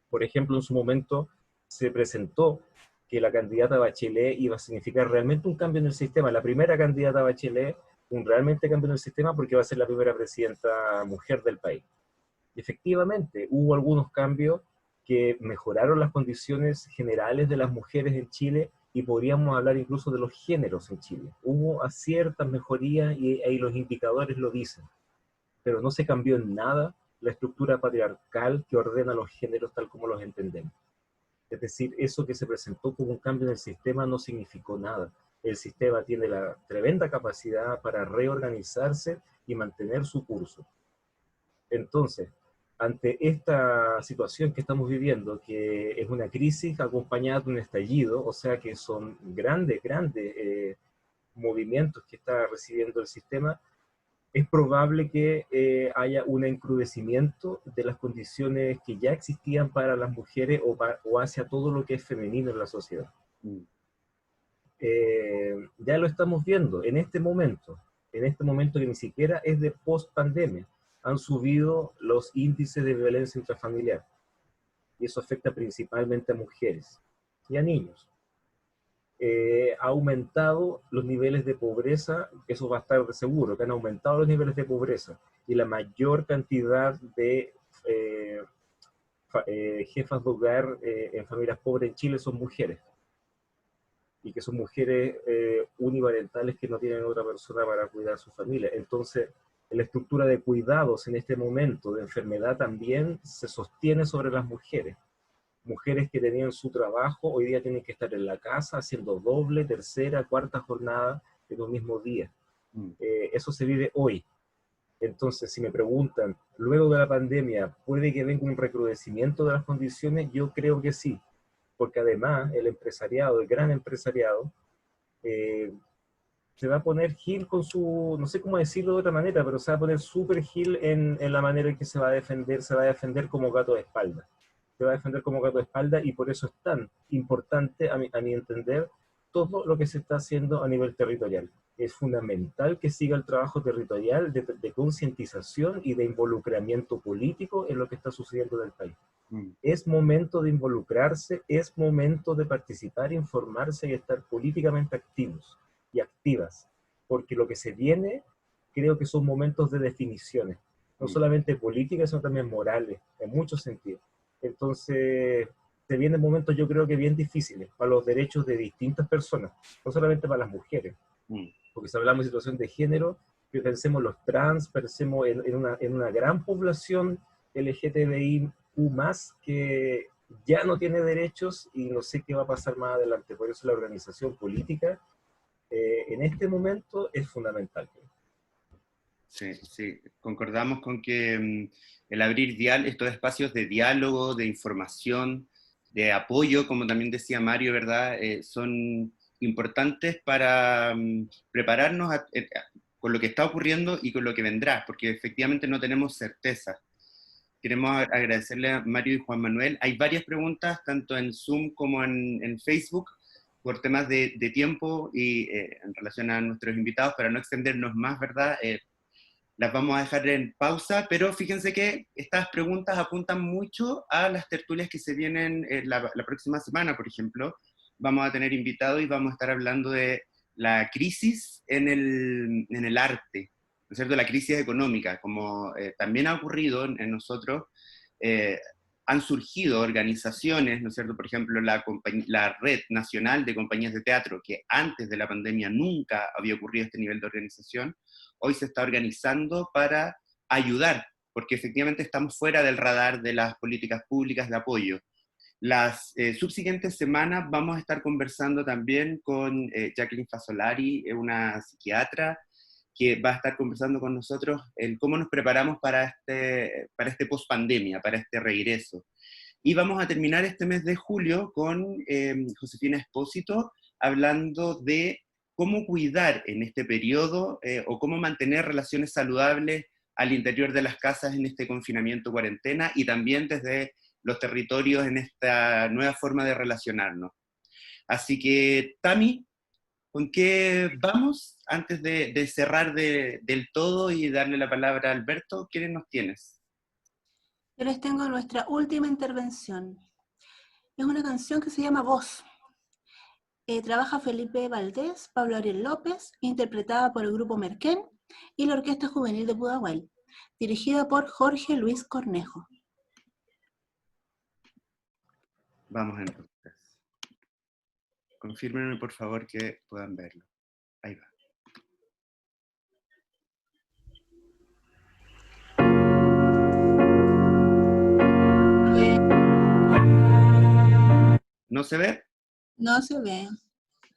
Por ejemplo, en su momento se presentó que la candidata Bachelet iba a significar realmente un cambio en el sistema. La primera candidata Bachelet, un realmente cambio en el sistema porque va a ser la primera presidenta mujer del país. Y efectivamente, hubo algunos cambios que mejoraron las condiciones generales de las mujeres en Chile y podríamos hablar incluso de los géneros en Chile. Hubo ciertas mejorías y ahí los indicadores lo dicen, pero no se cambió en nada la estructura patriarcal que ordena los géneros tal como los entendemos. Es decir, eso que se presentó como un cambio en el sistema no significó nada. El sistema tiene la tremenda capacidad para reorganizarse y mantener su curso. Entonces, ante esta situación que estamos viviendo, que es una crisis acompañada de un estallido, o sea que son grandes movimientos que está recibiendo el sistema, es probable que haya un encrudecimiento de las condiciones que ya existían para las mujeres o hacia todo lo que es femenino en la sociedad. Ya lo estamos viendo en este momento que ni siquiera es de post-pandemia. Han subido los índices de violencia intrafamiliar y eso afecta principalmente a mujeres y a niños. Ha aumentado los niveles de pobreza, eso va a estar de seguro, que han aumentado los niveles de pobreza y la mayor cantidad de jefas de hogar en familias pobres en Chile son mujeres y que son mujeres uniparentales que no tienen otra persona para cuidar a su familia. Entonces, la estructura de cuidados en este momento de enfermedad también se sostiene sobre las mujeres. Mujeres que tenían su trabajo, hoy día tienen que estar en la casa haciendo doble, tercera, cuarta jornada en un mismo día. Eso se vive hoy. Entonces, si me preguntan, luego de la pandemia, ¿puede que venga un recrudecimiento de las condiciones? Yo creo que sí, porque además el empresariado, el gran empresariado, se va a poner gil con su, no sé cómo decirlo de otra manera, pero se va a poner súper gil en la manera en que se va a defender como gato de espalda. Se va a defender como gato de espalda y por eso es tan importante, a mi entender, todo lo que se está haciendo a nivel territorial. Es fundamental que siga el trabajo territorial de concientización y de involucramiento político en lo que está sucediendo en el país. Es momento de involucrarse, es momento de participar, informarse y estar políticamente activos y activas, porque lo que se viene creo que son momentos de definiciones, no solamente políticas, sino también morales, en muchos sentidos. Entonces, se vienen momentos yo creo que bien difíciles para los derechos de distintas personas, no solamente para las mujeres, porque si hablamos de situación de género, pensemos los trans, pensemos en una gran población LGTBIQ+, que ya no tiene derechos y no sé qué va a pasar más adelante. Por eso la organización política en este momento es fundamental. Sí, concordamos con que el abrir estos espacios de diálogo, de información, de apoyo, como también decía Mario, ¿verdad? Son importantes para prepararnos con lo que está ocurriendo y con lo que vendrá, porque efectivamente no tenemos certeza. Queremos agradecerle a Mario y Juan Manuel. Hay varias preguntas, tanto en Zoom como en Facebook, por temas de tiempo y en relación a nuestros invitados, para no extendernos más, ¿verdad? Las vamos a dejar en pausa, pero fíjense que estas preguntas apuntan mucho a las tertulias que se vienen la próxima semana, por ejemplo. Vamos a tener invitados y vamos a estar hablando de la crisis en el arte, ¿no es cierto? La crisis económica, como también ha ocurrido en nosotros. han surgido organizaciones, ¿no es cierto? Por ejemplo, la Red Nacional de Compañías de Teatro, que antes de la pandemia nunca había ocurrido este nivel de organización, hoy se está organizando para ayudar, porque efectivamente estamos fuera del radar de las políticas públicas de apoyo. Las subsiguientes semanas vamos a estar conversando también con Jacqueline Fasolari, una psiquiatra, que va a estar conversando con nosotros en cómo nos preparamos para este post-pandemia, para este regreso. Y vamos a terminar este mes de julio con Josefina Espósito, hablando de cómo cuidar en este periodo o cómo mantener relaciones saludables al interior de las casas en este confinamiento, cuarentena, y también desde los territorios en esta nueva forma de relacionarnos. Así que, Tami, ¿con qué vamos antes de cerrar del todo y darle la palabra a Alberto? ¿Quiénes nos tienes? Yo les tengo nuestra última intervención. Es una canción que se llama Voz. Trabaja Felipe Valdés, Pablo Ariel López, interpretada por el grupo Merquén y la Orquesta Juvenil de Pudahuel, dirigida por Jorge Luis Cornejo. Vamos entonces. Confírmenme, por favor, que puedan verlo. Ahí va. ¿No se ve? No se ve.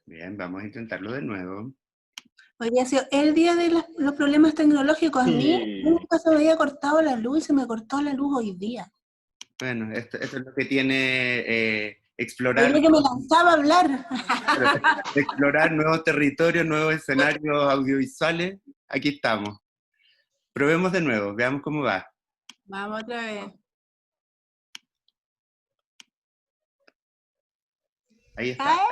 Bien, vamos a intentarlo de nuevo. Hoy día ha sido el día de los problemas tecnológicos. A mí nunca se me había cortado la luz y se me cortó la luz hoy día. Bueno, esto es lo que tiene explorar. Hoy día que me lanzaba a hablar. Explorar nuevos territorios, nuevos escenarios audiovisuales. Aquí estamos. Probemos de nuevo, veamos cómo va. Vamos otra vez. Ahí está. ¡Ay!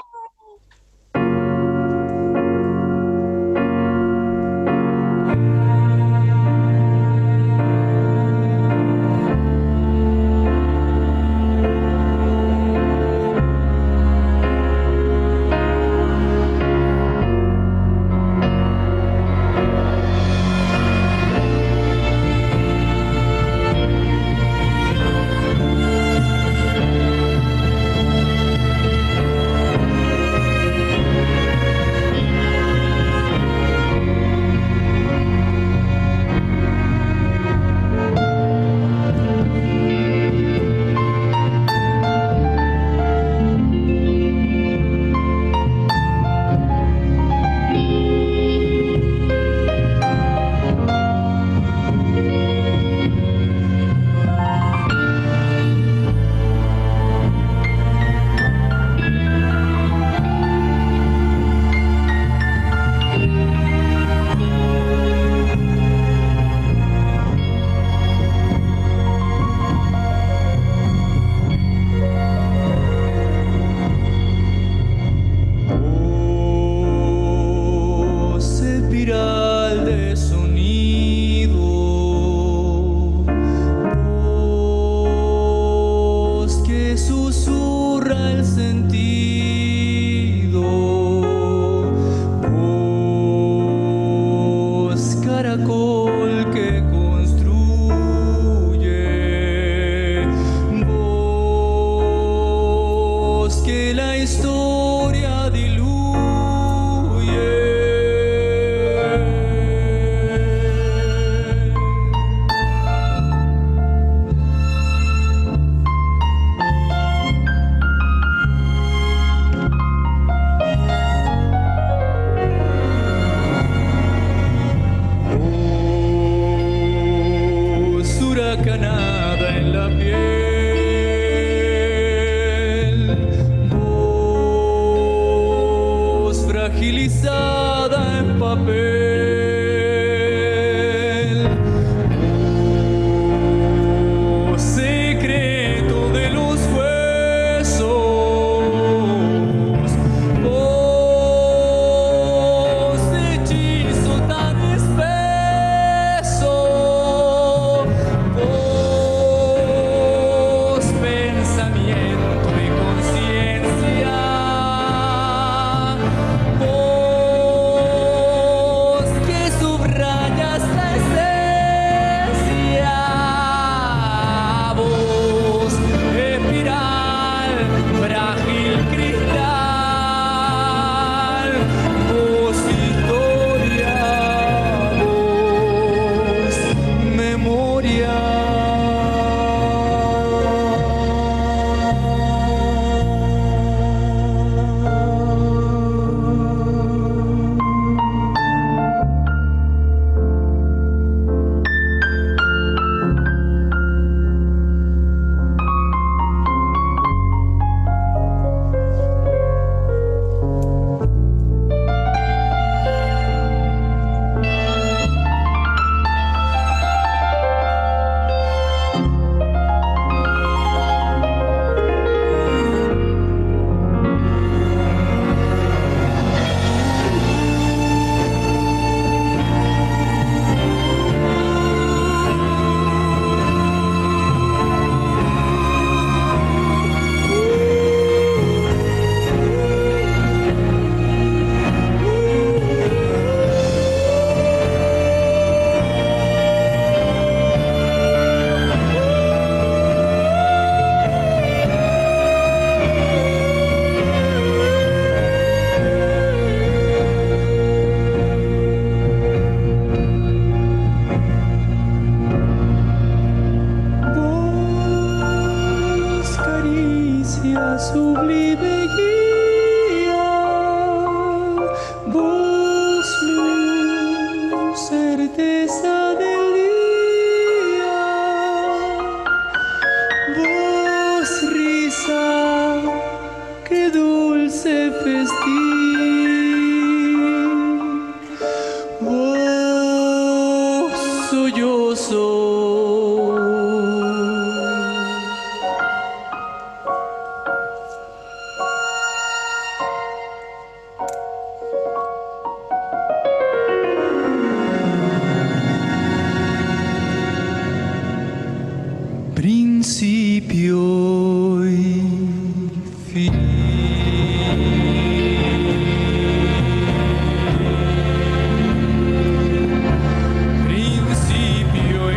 Que principio y fin. Principio y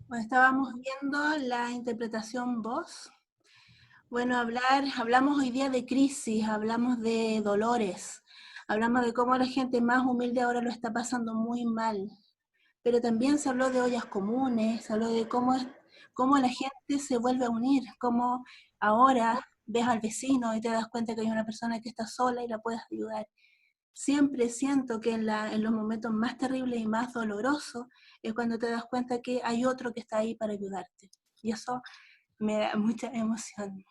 Bueno, estábamos viendo la interpretación voz. Bueno, hablamos hoy día de crisis, hablamos de dolores, hablamos de cómo la gente más humilde ahora lo está pasando muy mal. Pero también se habló de ollas comunes, se habló de cómo la gente se vuelve a unir, cómo ahora ves al vecino y te das cuenta que hay una persona que está sola y la puedes ayudar. Siempre siento que en los momentos más terribles y más dolorosos es cuando te das cuenta que hay otro que está ahí para ayudarte. Y eso me da mucha emoción.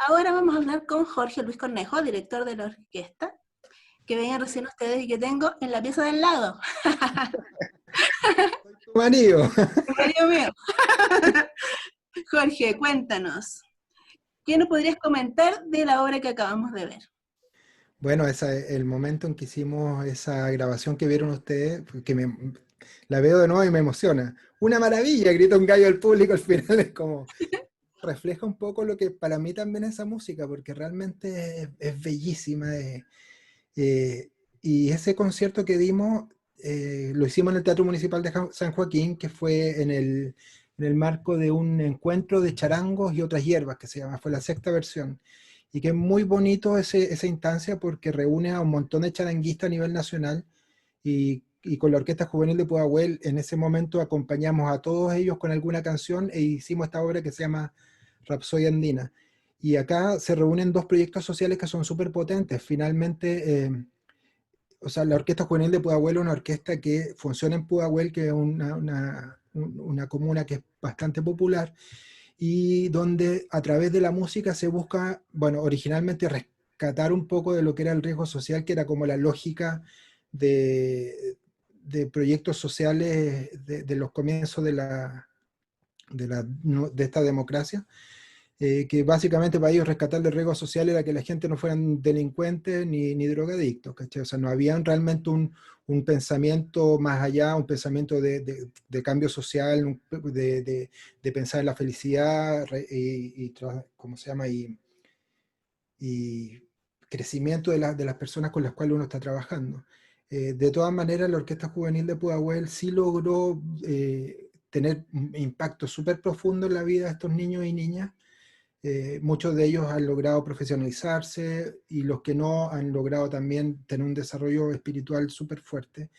Ahora vamos a hablar con Jorge Luis Cornejo, director de la orquesta, que venían recién ustedes y que tengo en la pieza del lado. Marido. Marido mío. Jorge, cuéntanos, ¿qué nos podrías comentar de la obra que acabamos de ver? Bueno, el momento en que hicimos esa grabación que vieron ustedes, que la veo de nuevo y me emociona. ¡Una maravilla! Grita un gallo al público al final, es como... refleja un poco lo que para mí también es esa música, porque realmente es bellísima. Y ese concierto que dimos, lo hicimos en el Teatro Municipal de San Joaquín, que fue en el marco de un encuentro de charangos y otras hierbas, que se llama, fue la 6ª versión. Y que es muy bonito esa instancia porque reúne a un montón de charanguistas a nivel nacional y con la Orquesta Juvenil de Pudahuel en ese momento acompañamos a todos ellos con alguna canción e hicimos esta obra que se llama Rapsodia Andina. Y acá se reúnen dos proyectos sociales que son súper potentes. Finalmente, o sea, la Orquesta Juvenil de Pudahuel es una orquesta que funciona en Pudahuel, que es una comuna que es bastante popular, y donde a través de la música se busca, bueno, originalmente rescatar un poco de lo que era el riesgo social, que era como la lógica de proyectos sociales de los comienzos de esta democracia, que básicamente para ellos rescatar el riesgo social era que la gente no fueran delincuentes ni drogadictos, ¿cachai? O sea, no había realmente un pensamiento más allá, un pensamiento de cambio social, de pensar en la felicidad ¿cómo se llama? Y crecimiento de las personas con las cuales uno está trabajando. De todas maneras, la Orquesta Juvenil de Pudahuel sí logró tener un impacto súper profundo en la vida de estos niños y niñas. Muchos de ellos han logrado profesionalizarse y los que no han logrado también tener un desarrollo espiritual súper fuerte.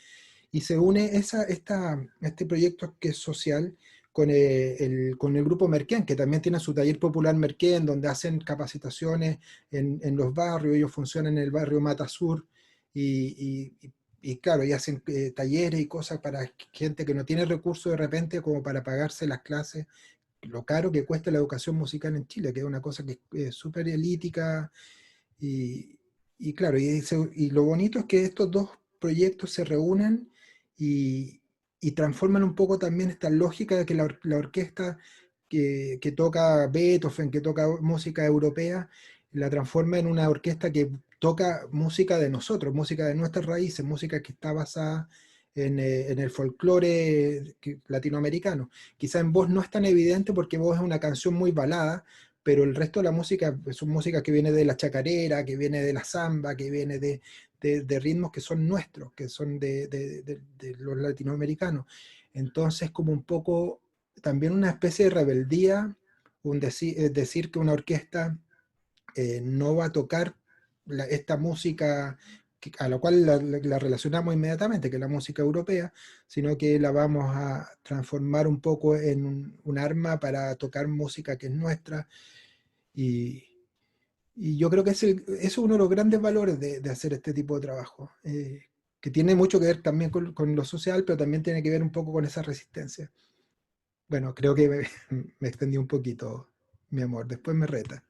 Y se une este proyecto que es social con el grupo Merquén, que también tiene su taller popular Merquén, donde hacen capacitaciones en los barrios. Ellos funcionan en el barrio Mata Sur y claro, y hacen talleres y cosas para gente que no tiene recursos de repente como para pagarse las clases, lo caro que cuesta la educación musical en Chile, que es una cosa que es súper elítica, y claro, y lo bonito es que estos dos proyectos se reúnen y transforman un poco también esta lógica de que la orquesta que toca Beethoven, que toca música europea, la transforma en una orquesta que toca música de nosotros, música de nuestras raíces, música que está basada en el folclore latinoamericano. Quizá en voz no es tan evidente porque voz es una canción muy balada, pero el resto de la música es música que viene de la chacarera, que viene de la samba, que viene de ritmos que son nuestros, que son de los latinoamericanos. Entonces, como un poco, también una especie de rebeldía, es decir que una orquesta no va a tocar esta música a la cual la relacionamos inmediatamente, que es la música europea, sino que la vamos a transformar un poco en un arma para tocar música que es nuestra. Y yo creo que es uno de los grandes valores de hacer este tipo de trabajo, que tiene mucho que ver también con lo social, pero también tiene que ver un poco con esa resistencia. Bueno, creo que me extendí un poquito, mi amor, después me reta.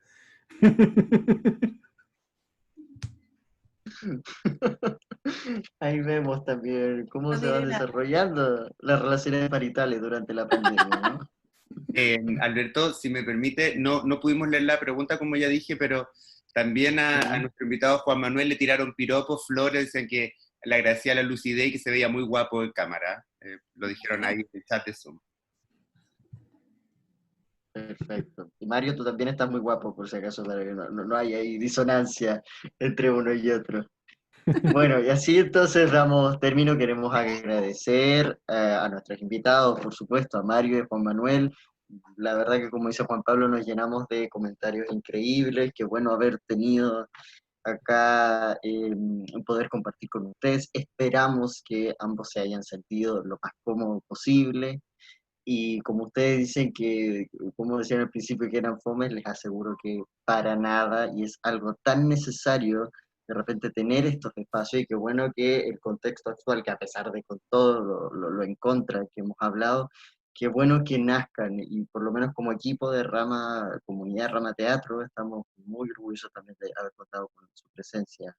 Ahí vemos también cómo No se van diré nada. desarrollando las relaciones maritales durante la pandemia, ¿no? Alberto, si me permite, no pudimos leer la pregunta como ya dije, pero también a nuestro invitado Juan Manuel le tiraron piropos, flores, decían que le agradecía la lucidez y que se veía muy guapo en cámara. Lo dijeron ahí en el chat de Zoom. Perfecto. Y Mario, tú también estás muy guapo, por si acaso, para que no haya ahí disonancia entre uno y otro. Bueno, y así entonces termino, queremos agradecer a nuestros invitados, por supuesto, a Mario y a Juan Manuel. La verdad que como dice Juan Pablo, nos llenamos de comentarios increíbles, qué bueno haber tenido acá poder compartir con ustedes. Esperamos que ambos se hayan sentido lo más cómodo posible. Y como ustedes dicen que, como decían al principio, que eran fomes, les aseguro que para nada, y es algo tan necesario de repente tener estos espacios, y qué bueno que el contexto actual, que a pesar de con todo lo en contra que hemos hablado, qué bueno que nazcan, y por lo menos como equipo de Rama, comunidad Rama Teatro, estamos muy orgullosos también de haber contado con su presencia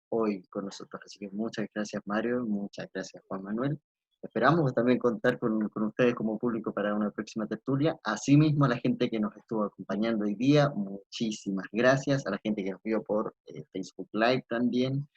hoy con nosotros. Así que muchas gracias Mario, muchas gracias Juan Manuel. Esperamos también contar con ustedes como público para una próxima tertulia. Asimismo, a la gente que nos estuvo acompañando hoy día, muchísimas gracias. A la gente que nos vio por Facebook Live también,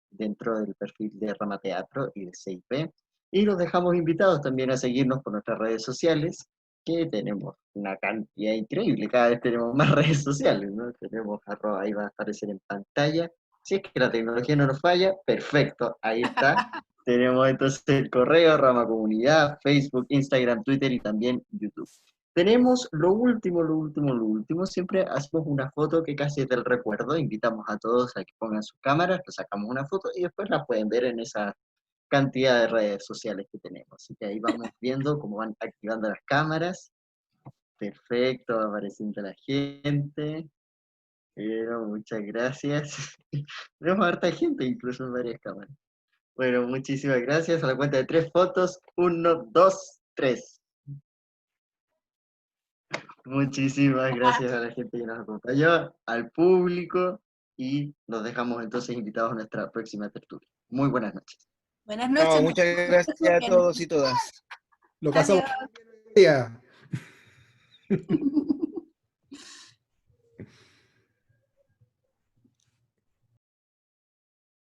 dentro del perfil de Rama Teatro y de CIP. Y los dejamos invitados también a seguirnos por nuestras redes sociales, que tenemos una cantidad increíble. Cada vez tenemos más redes sociales, ¿no? Tenemos @, ahí va a aparecer en pantalla. Si es que la tecnología no nos falla, perfecto, ahí está. Tenemos entonces el correo, Rama Comunidad, Facebook, Instagram, Twitter y también YouTube. Tenemos lo último, siempre hacemos una foto que casi es del recuerdo, invitamos a todos a que pongan sus cámaras, le sacamos una foto y después la pueden ver en esa cantidad de redes sociales que tenemos. Así que ahí vamos viendo cómo van activando las cámaras. Perfecto, va apareciendo la gente. Pero muchas gracias. Tenemos harta gente, incluso en varias cámaras. Bueno, muchísimas gracias. A la cuenta de 3 fotos. 1, 2, 3. Muchísimas gracias a la gente que nos acompañó, al público, y nos dejamos entonces invitados a nuestra próxima tertulia. Muy buenas noches. Buenas No, noches. muchas gracias a todos y todas. Lo pasamos Adiós. bien hoy día.